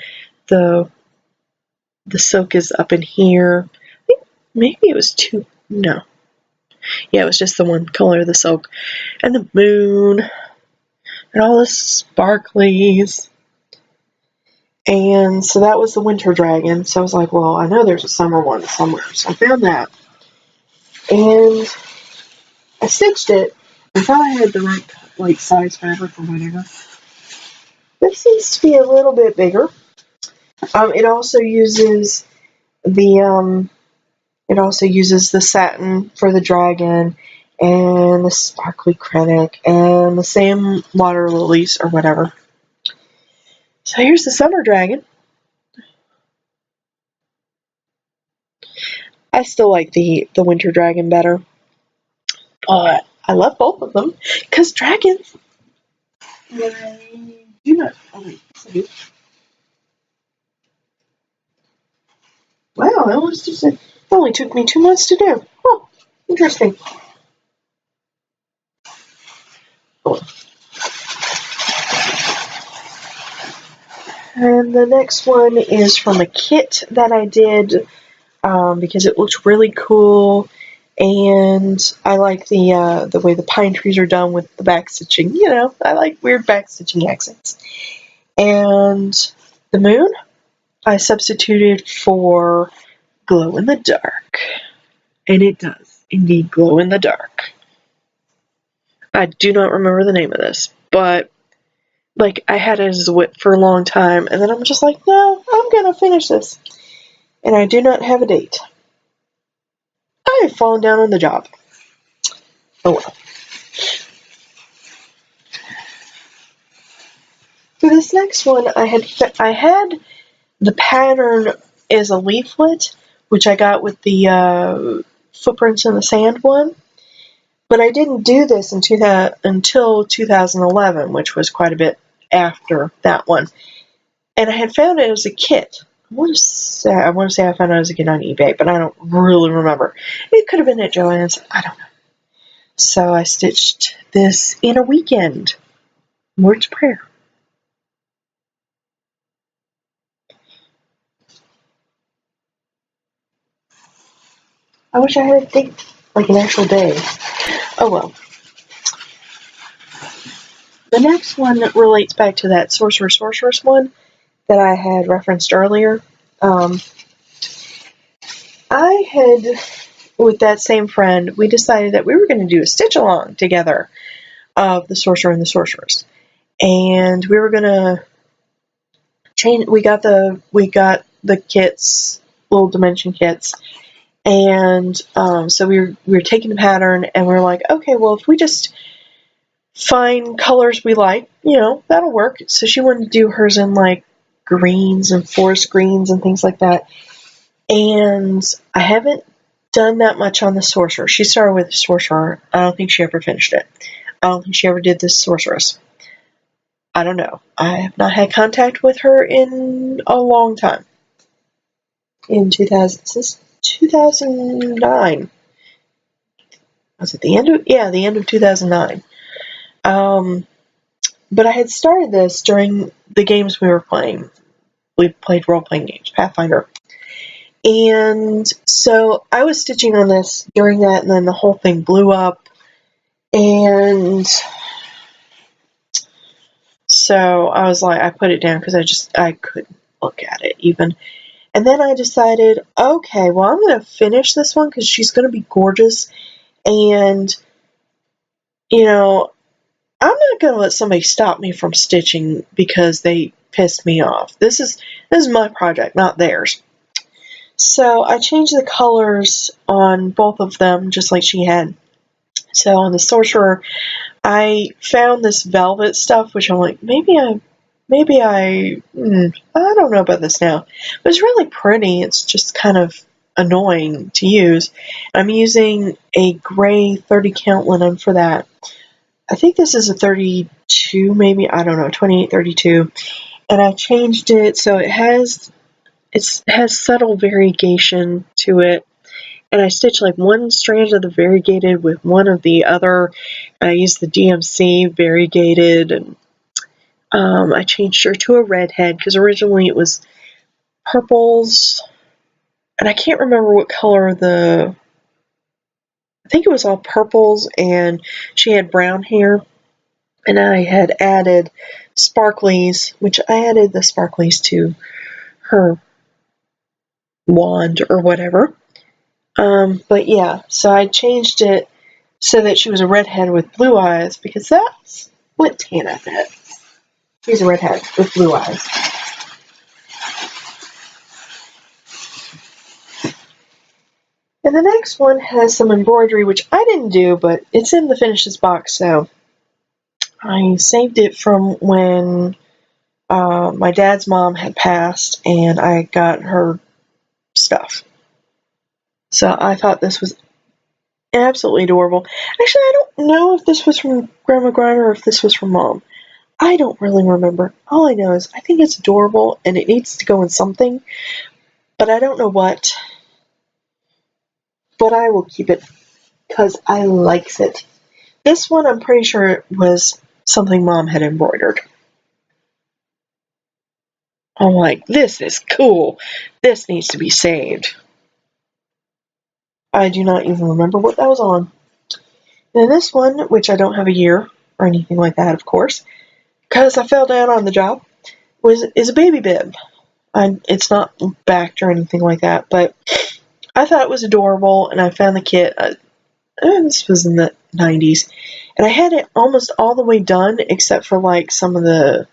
Speaker 1: the silk is up in here. I think maybe it was 2. No. Yeah, it was just the one color of the silk. And the moon, and all the sparklies. And so that was the winter dragon. So I was like, well, I know there's a summer one somewhere. So I found that. And I stitched it. I thought I had the right size fabric or whatever. This seems to be a little bit bigger. It also uses the satin for the dragon, and the sparkly Krennic, and the same water lilies or whatever. So here's the summer dragon. I still like the winter dragon better, but I love both of them because dragons. I do not. Oh wait, I do. Wow, it only took me 2 months to do. Oh, interesting. Oh. And the next one is from a kit that I did because it looks really cool, and I like the way the pine trees are done with the back stitching. You know, I like weird back stitching accents. And the moon, I substituted for glow in the dark, and it does indeed glow in the dark. I do not remember the name of this, but Like, I had it as a whip for a long time, and then I'm just like, no, I'm gonna finish this. And I do not have a date. I have fallen down on the job. Oh well. For this next one, I had the pattern as a leaflet, which I got with the footprints in the sand one. But I didn't do this until 2011, which was quite a bit after that one. And I had found it as a kit. I want to say I found it as a kit on eBay, but I don't really remember. It could have been at Joann's. I don't know. So I stitched this in a weekend. Word to prayer. I wish I had a date, like an actual day. Oh well. The next one relates back to that sorceress one that I had referenced earlier. I had, with that same friend, we decided that we were going to do a stitch along together of the sorcerer and the sorceress, and we were going to change. We got the kits, little dimension kits, and so we were taking the pattern, and we were like, okay, well, if we just find colors we like, that'll work. So she wanted to do hers in like greens and forest greens and things like that. And I haven't done that much on the sorcerer. She started with the sorcerer. I don't think she ever finished it. I don't think she ever did the sorceress. I don't know. I have not had contact with her in a long time. In 2009. Was it the end of? Yeah, the end of 2009. But I had started this during the games we were playing. We played role-playing games, Pathfinder. And so I was stitching on this during that, and then the whole thing blew up. And so I was like, I put it down because I couldn't look at it even. And then I decided, okay, well, I'm going to finish this one because she's going to be gorgeous. And, I'm not going to let somebody stop me from stitching because they pissed me off. This is my project, not theirs. So I changed the colors on both of them, just like she had. So on the sorcerer, I found this velvet stuff, which I'm like, maybe I don't know about this now. But it's really pretty. It's just kind of annoying to use. I'm using a gray 30 count linen for that. I think this is a 32, maybe, I don't know, 28, 32. And I changed it so it has subtle variegation to it. And I stitched like one strand of the variegated with one of the other. I used the DMC variegated, and I changed her to a redhead because originally it was purples, and I can't remember what color I think it was all purples, and she had brown hair. And I had added sparklies, which I added the sparklies to her wand or whatever. But yeah, so I changed it so that she was a redhead with blue eyes, because that's what Tana did. She's a redhead with blue eyes. And the next one has some embroidery, which I didn't do, but it's in the finishes box, so I saved it from when my dad's mom had passed, and I got her stuff. So I thought this was absolutely adorable. Actually, I don't know if this was from Grandma Griner or if this was from Mom. I don't really remember. All I know is I think it's adorable, and it needs to go in something, but I don't know what. But I will keep it because I likes it. This one, I'm pretty sure it was something Mom had embroidered. I'm like, this is cool. This needs to be saved. I do not even remember what that was on. And this one, which I don't have a year or anything like that, of course, because I fell down on the job, is a baby bib. It's not backed or anything like that, but I thought it was adorable, and I found the kit. This was in the 90s. And I had it almost all the way done except for like some of the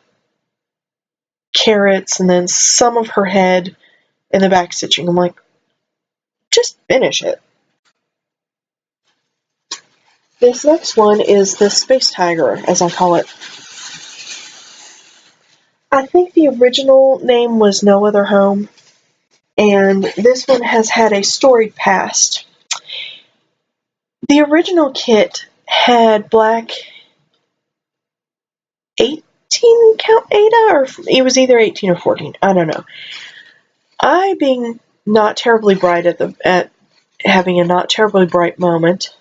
Speaker 1: carrots and then some of her head and the back stitching. I'm like, just finish it. This next one is the Space Tiger, as I call it. I think the original name was No Other Home, and this one has had a storied past. The original kit had black 18 count Ada, or it was either 18 or 14. I don't know. I, being not terribly bright at having a not terribly bright moment,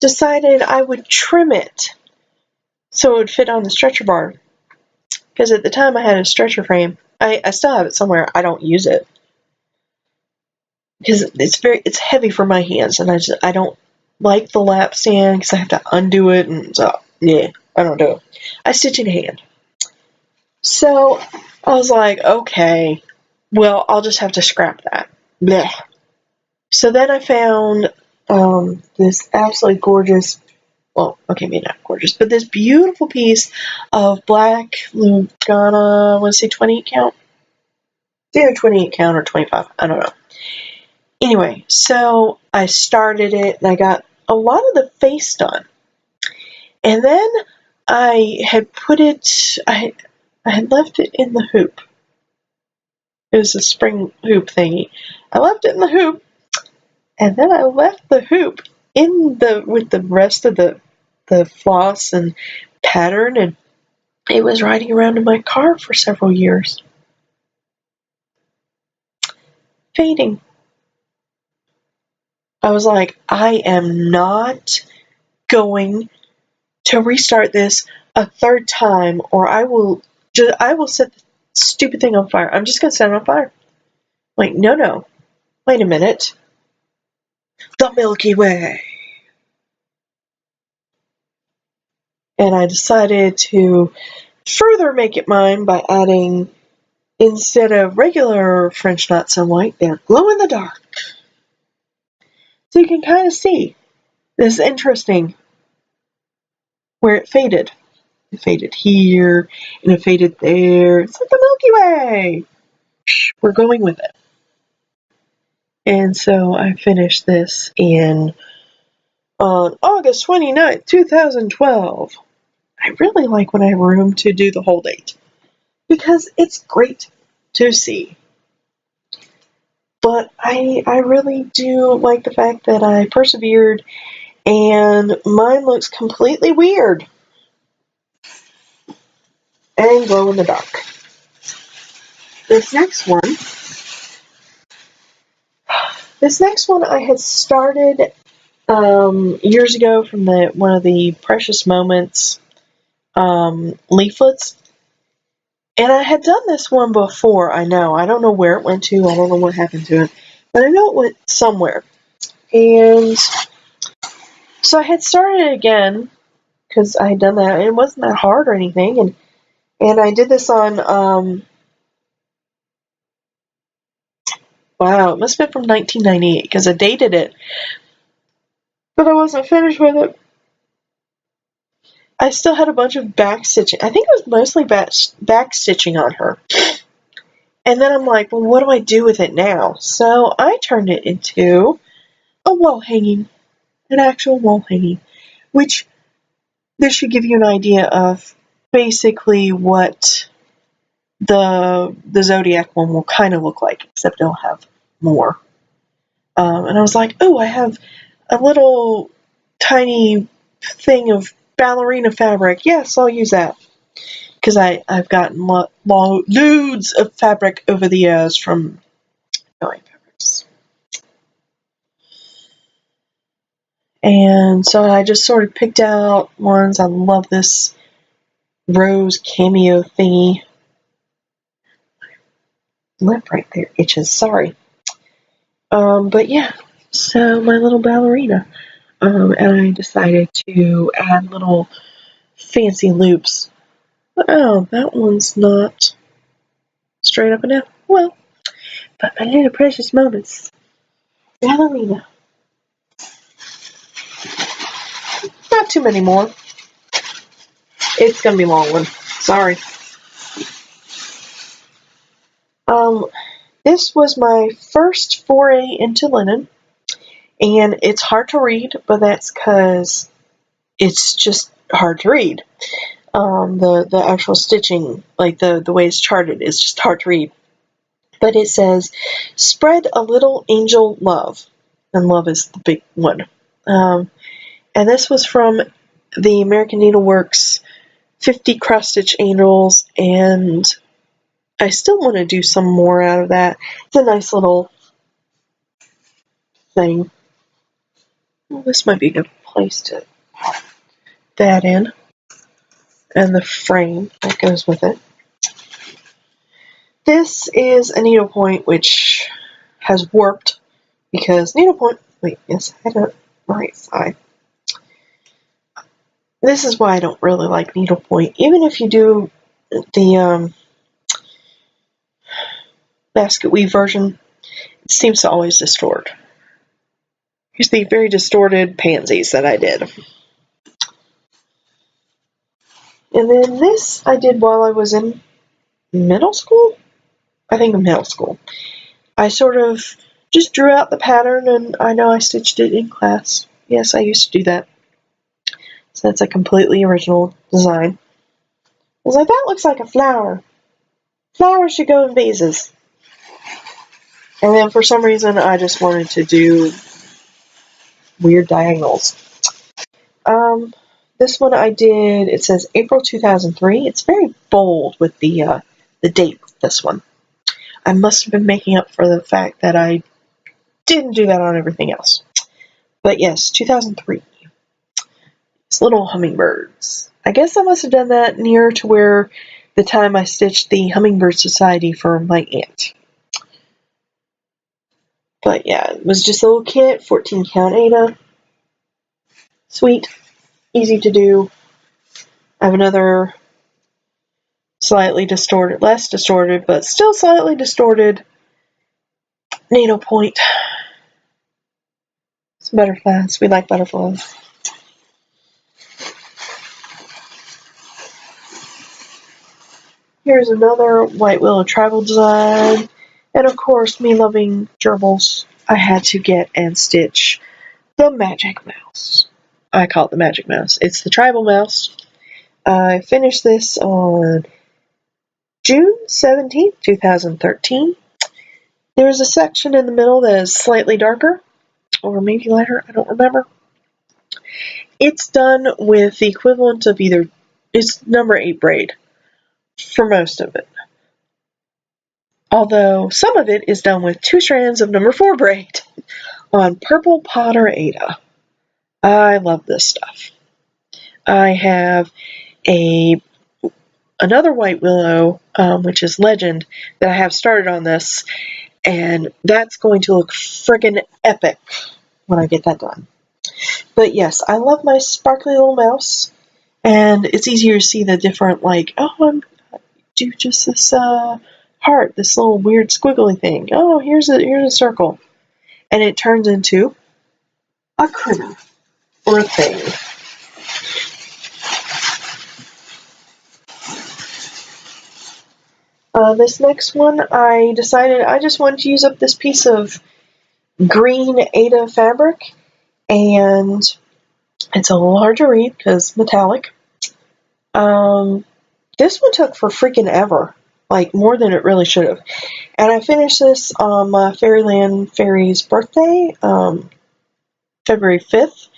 Speaker 1: decided I would trim it so it would fit on the stretcher bar. Because at the time I had a stretcher frame. I still have it somewhere. I don't use it because it's heavy for my hands, and I don't like the lap stand because I have to undo it, and so yeah, I don't do it. I stitch in hand. So I was like, okay, well, I'll just have to scrap that. Blech. So then I found this absolutely gorgeous, well, okay, maybe not gorgeous, but this beautiful piece of black Lugana, I want to say 28 count. It's either 28 count or 25, I don't know. Anyway, so I started it and I got a lot of the face done. And then I had put it, I had left it in the hoop. It was a spring hoop thingy. I left it in the hoop, and then I left the hoop with the rest of the floss and pattern, and it was riding around in my car for several years. Fading. I was like, I am not going to restart this a third time, or I will set the stupid thing on fire. I'm just going to set it on fire. Like, no. Wait a minute. The Milky Way. And I decided to further make it mine by adding, instead of regular French knots and white, they're glow in the dark. So you can kind of see this interesting where it faded. It faded here, and it faded there. It's like the Milky Way. We're going with it. And so I finished this on August 29th, 2012. I really like when I have room to do the whole date, because it's great to see. But I really do like the fact that I persevered, and mine looks completely weird and glow in the dark. This next one I had started years ago from one of the Precious Moments leaflets. And I had done this one before, I know. I don't know where it went to. I don't know what happened to it. But I know it went somewhere. And so I had started it again, because I had done that. And it wasn't that hard or anything. And I did this on, wow, it must have been from 1998, because I dated it. But I wasn't finished with it. I still had a bunch of back stitching. I think it was mostly back stitching on her. And then I'm like, well, what do I do with it now? So I turned it into a wall hanging, an actual wall hanging, which this should give you an idea of basically what the Zodiac one will kind of look like, except it'll have more. And I was like, oh, I have a little tiny thing of ballerina fabric. Yes, I'll use that. Because I've gotten loads of fabric over the years from Going Fabrics. And so I just sort of picked out ones. I love this rose cameo thingy. Lip right there itches, sorry. But yeah, so my little ballerina. And I decided to add little fancy loops. Oh, that one's not straight up and down. Well, but my little Precious Moments ballerina. Not too many more. It's going to be a long one. Sorry. This was my first foray into linen, and it's hard to read, but that's because it's just hard to read. The actual stitching, like the way it's charted, is just hard to read. But it says, "Spread a little angel love," and love is the big one. And this was from the American Needleworks 50 cross stitch angels, and I still want to do some more out of that. It's a nice little thing. Well, this might be a good place to pop that in, and the frame that goes with it. This is a needlepoint which has warped because needlepoint. Wait, yes, I had it right side. This is why I don't really like needlepoint. Even if you do the basket weave version, it seems to always distort. Here's the very distorted pansies that I did. And then this I did while I was in middle school? I think in middle school. I sort of just drew out the pattern, and I know I stitched it in class. Yes, I used to do that. So that's a completely original design. I was like, that looks like a flower. Flowers should go in vases. And then for some reason, I just wanted to do weird diagonals. This one I did, it says April 2003. It's very bold with the date of this one. I must have been making up for the fact that I didn't do that on everything else. But yes, 2003. It's little hummingbirds. I guess I must have done that near to where the time I stitched the Hummingbird Society for my aunt. But yeah, it was just a little kit, 14 count Ada. Sweet, easy to do. I have another slightly distorted, less distorted, but still slightly distorted needlepoint. Some butterflies. We like butterflies. Here's another White Willow travel design. And of course, me loving gerbils, I had to get and stitch the Magic Mouse. I call it the Magic Mouse. It's the tribal mouse. I finished this on June 17th, 2013. There's a section in the middle that is slightly darker, or maybe lighter, I don't remember. It's done with the equivalent of either, it's number 8 braid for most of it. Although some of it is done with 2 strands of number 4 braid on Purple Potter Ada. I love this stuff. I have another White Willow, which is Legend, that I have started on this, and that's going to look friggin' epic when I get that done. But yes, I love my sparkly little mouse, and it's easier to see the different, like, oh, do just this heart, this little weird squiggly thing. Oh, here's a circle. And it turns into a critter or a thing. This next one, I decided I just wanted to use up this piece of green Ada fabric, and it's a little hard to read because metallic. This one took for freaking ever, like more than it really should have. And I finished this on my Fairyland Fairy's birthday, February 5th,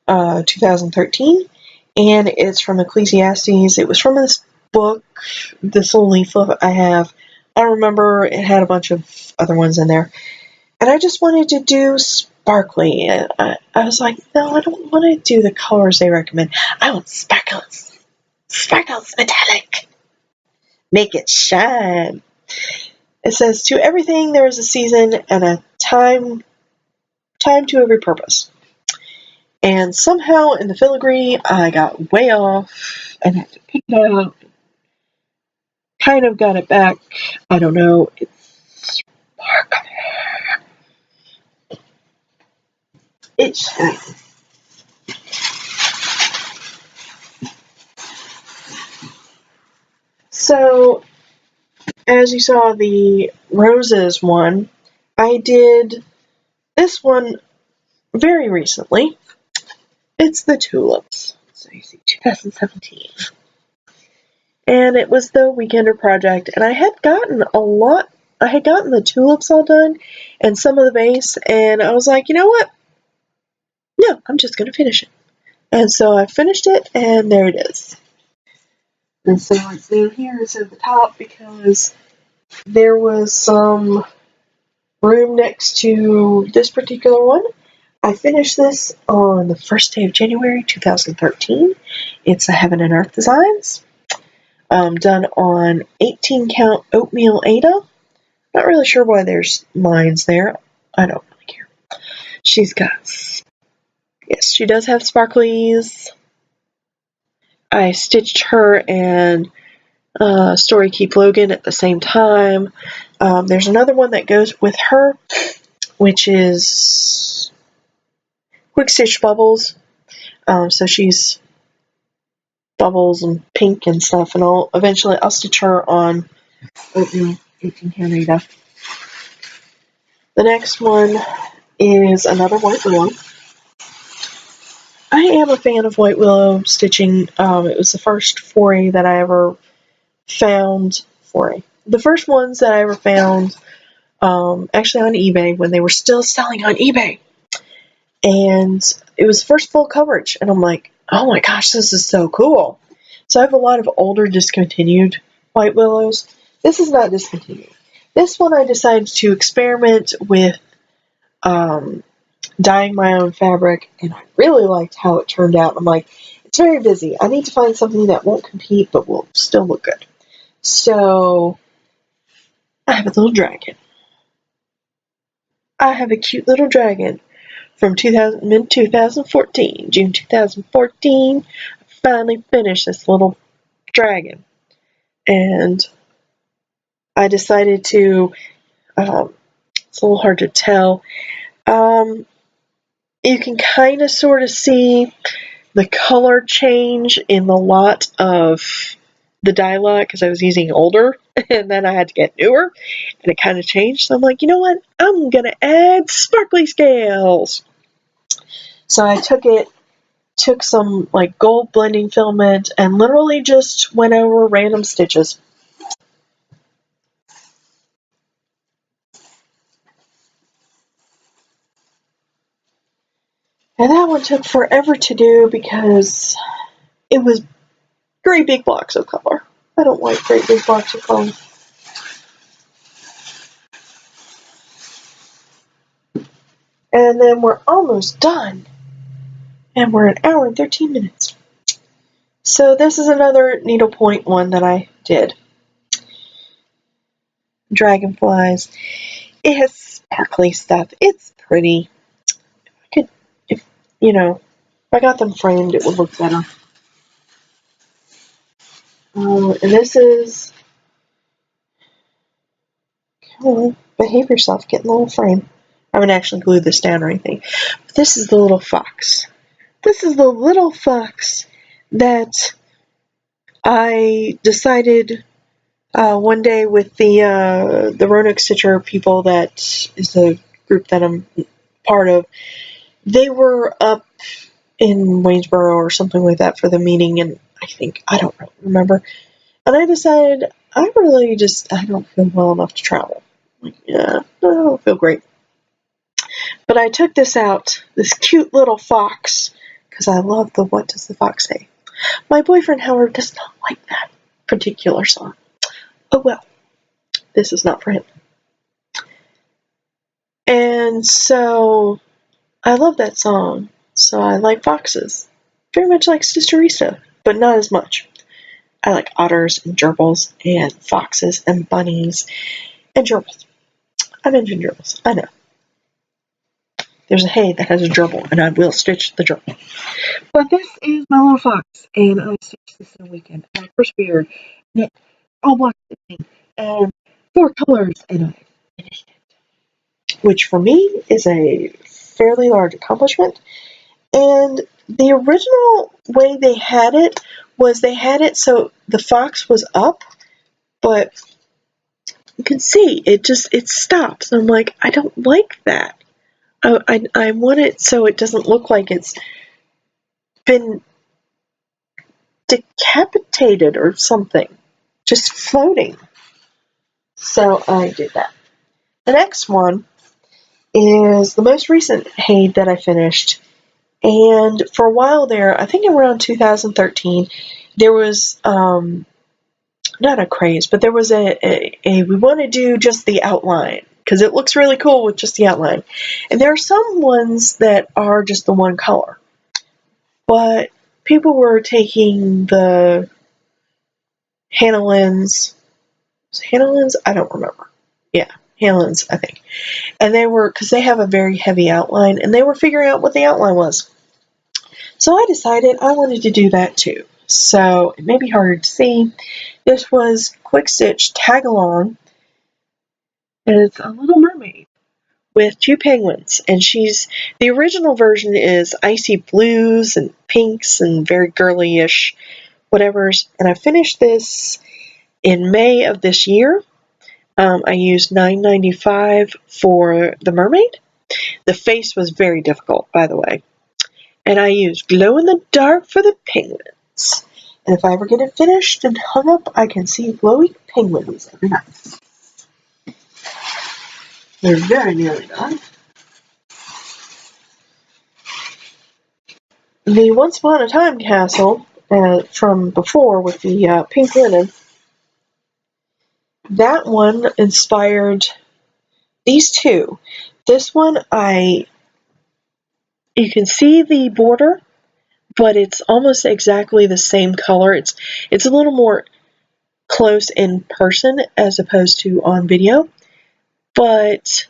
Speaker 1: 2013, and it's from Ecclesiastes. It was from this book, this little leaflet I have. I don't remember, it had a bunch of other ones in there. And I just wanted to do sparkly. I was like, no, I don't want to do the colors they recommend. I want sparkles. Sparkles, metallic. Make it shine. It says, to everything there is a season and a time to every purpose. And somehow in the filigree, I got way off and had to pick it up. Kind of got it back. I don't know. It's sparkly. It's shiny. So, as you saw the roses one, I did this one very recently. It's the tulips. So you see 2017. And it was the weekender project, and I had gotten the tulips all done and some of the base, and I was like, you know what? No, I'm just going to finish it. And so I finished it, and there it is. And so it's down here, it's at the top, because there was some room next to this particular one. I finished this on the first day of January 2013. It's a Heaven and Earth Designs. Done on 18 count oatmeal Ada. Not really sure why there's lines there. I don't really care. She's got, yes, she does have sparklies. I stitched her and Story Keep Logan at the same time. There's another one that goes with her, which is Quick Stitch Bubbles. So she's bubbles and pink and stuff, and eventually I'll stitch her on oatmeal 18 count Ada. The next one is another White Willow. I am a fan of White Willow stitching. It was the first foray that I ever found. The first ones that I ever found, actually on eBay, when they were still selling on eBay. And it was first full coverage, and I'm like, oh my gosh, this is so cool. So I have a lot of older discontinued White Willows. This is not discontinued. This one I decided to experiment with dyeing my own fabric, and I really liked how it turned out. I'm like, it's very busy. I need to find something that won't compete but will still look good. So I have a little dragon. I have a cute little dragon from mid 2014, June 2014. I finally finished this little dragon, and I decided to. It's a little hard to tell. You can kind of sort of see the color change in the lot of the dye lot because I was using older and then I had to get newer and it kind of changed. So I'm like, you know what? I'm going to add sparkly scales. So I took some like gold blending filament and literally just went over random stitches. And that one took forever to do because it was great big blocks of color. I don't like great big blocks of color. And then we're almost done. And we're an hour and 13 minutes. So this is another needlepoint one that I did. Dragonflies. It has sparkly stuff. It's pretty. If I got them framed, it would look better. And this is, come on, behave yourself, get in the little frame. I haven't actually glued this down or anything. But this is the little fox. This is the little fox that I decided one day with the Roanoke Stitcher people, that is the group that I'm part of. They were up in Waynesboro or something like that for the meeting, and I don't really remember. And I decided I don't feel well enough to travel. Like, yeah, I don't feel great. But I took this out, this cute little fox, because I love the What Does the Fox Say? My boyfriend, however, does not like that particular song. Oh well, this is not for him. And so, I love that song, so I like foxes. Very much like Sister Risa, but not as much. I like otters and gerbils and foxes and bunnies and gerbils. I mentioned gerbils, I know. There's a hay that has a gerbil, and I will stitch the gerbil. But this is my little fox, and I stitched this in a weekend. And I persevered, and it all block stitching, and 4 colors, and I finished it. Which for me is a fairly large accomplishment. And the original way they had it was they had it so the fox was up, but you can see it stops. I'm like, I don't like that. I want it so it doesn't look like it's been decapitated or something, just floating. So I did that. The next one is the most recent Haid that I finished. And for a while there, I think around 2013, there was not a craze, but there was a we want to do just the outline because it looks really cool with just the outline. And there are some ones that are just the one color, but people were taking the Hanalins. Hanalins? I don't remember. Yeah, Hanalins, I think. And they were, because they have a very heavy outline, and they were figuring out what the outline was. So I decided I wanted to do that too. So it may be harder to see. This was Quick Stitch Tag Along, and it's a little mermaid with two penguins. And the original version is icy blues and pinks and very girly-ish whatevers. And I finished this in May of this year. I used $9.95 for the mermaid. The face was very difficult, by the way. And I used glow in the dark for the penguins. And if I ever get it finished and hung up, I can see glowy penguins every night. They're very nearly done. The Once Upon a Time castle from before with the pink linen, that one inspired these two. This one, you can see the border, but it's almost exactly the same color. It's a little more close in person as opposed to on video, but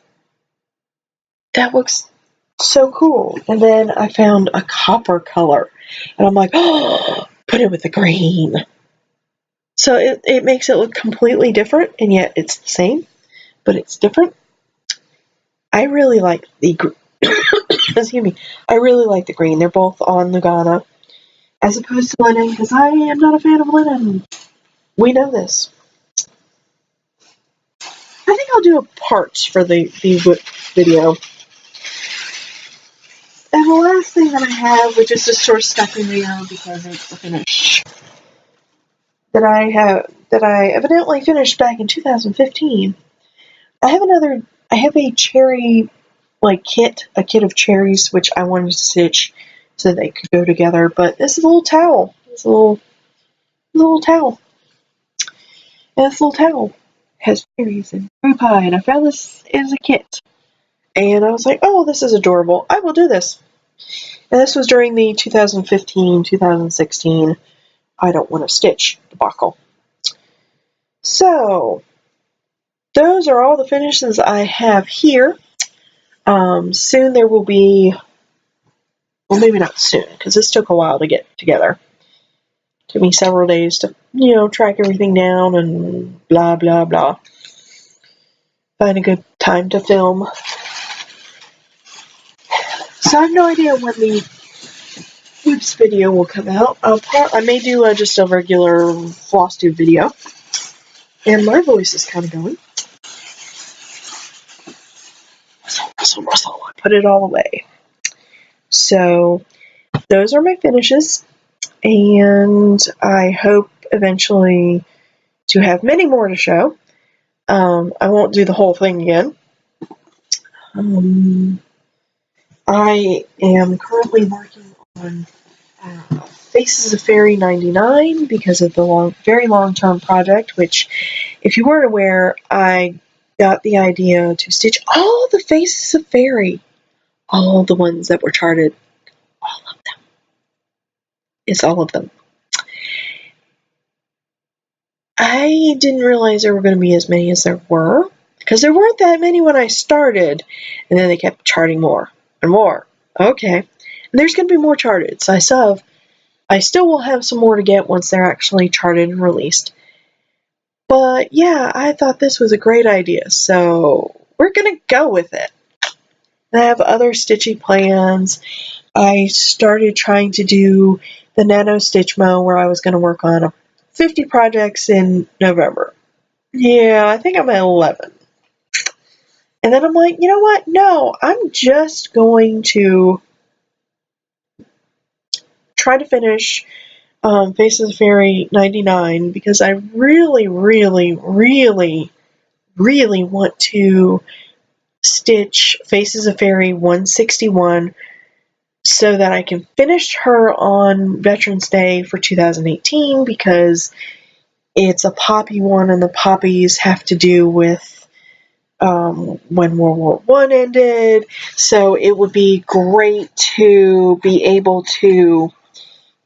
Speaker 1: that looks so cool. And then I found a copper color, and I'm like, oh, put it with the green. So it makes it look completely different, and yet it's the same, but it's different. I really like the excuse me. I really like the green. They're both on Lugana, as opposed to linen, because I am not a fan of linen. We know this. I think I'll do a parts for the video. And the last thing that I have, which is just sort of stuck in there because it's the finish, that I evidently finished back in 2015. I have a cherry kit of cherries which I wanted to stitch so they could go together, but this is a little towel. It's a little towel. And this little towel has cherries and cherry pie, and I found this as a kit. And I was like, oh, this is adorable. I will do this. And this was during the 2015-2016 I don't want to stitch debacle. So, those are all the finishes I have here. Soon there will be, well, maybe not soon, because this took a while to get together. It took me several days to, track everything down and blah, blah, blah. Find a good time to film. So I have no idea when the Oops video will come out. I may do just a regular Flosstube video. And my voice is kind of going. Rustle. I put it all away. So, those are my finishes. And I hope eventually to have many more to show. I won't do the whole thing again. I am currently working on Faces of Fairy 99 because of the very long-term project, which, if you weren't aware, I got the idea to stitch all the Faces of Fairy, all the ones that were charted, all of them. It's all of them. I didn't realize there were going to be as many as there were, because there weren't that many when I started, and then they kept charting more and more. Okay, and there's going to be more charted, so I still will have some more to get once they're actually charted and released. But yeah, I thought this was a great idea, so we're going to go with it. I have other stitchy plans. I started trying to do the Nano Stitch Mo, where I was going to work on 50 projects in November. Yeah, I think I'm at 11. And then I'm like, you know what? No, I'm just going to try to finish Faces of Fairy 99 because I really, really, really, really want to stitch Faces of Fairy 161 so that I can finish her on Veterans Day for 2018 because it's a poppy one and the poppies have to do with when World War One ended. So it would be great to be able to,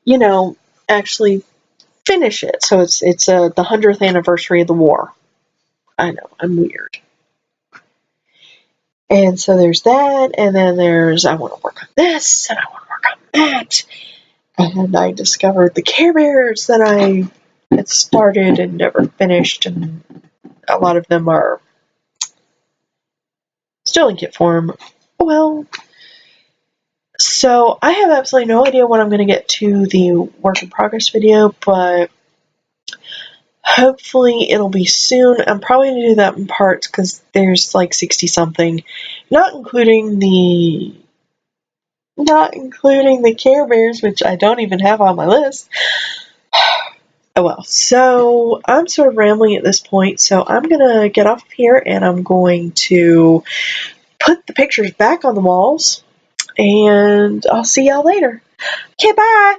Speaker 1: you know, actually finish it. So it's the 100th anniversary of the war. I know, I'm weird. And so there's that, and then there's I want to work on this, and I want to work on that. And I discovered the Care Bears that I had started and never finished, and a lot of them are still in kit form. Well, so I have absolutely no idea when I'm going to get to the work in progress video, but hopefully it'll be soon. I'm probably going to do that in parts because there's like 60 something, not including the Care Bears, which I don't even have on my list. Oh well, so I'm sort of rambling at this point, so I'm gonna get off here and I'm going to put the pictures back on the walls, and I'll see y'all later. Okay, bye!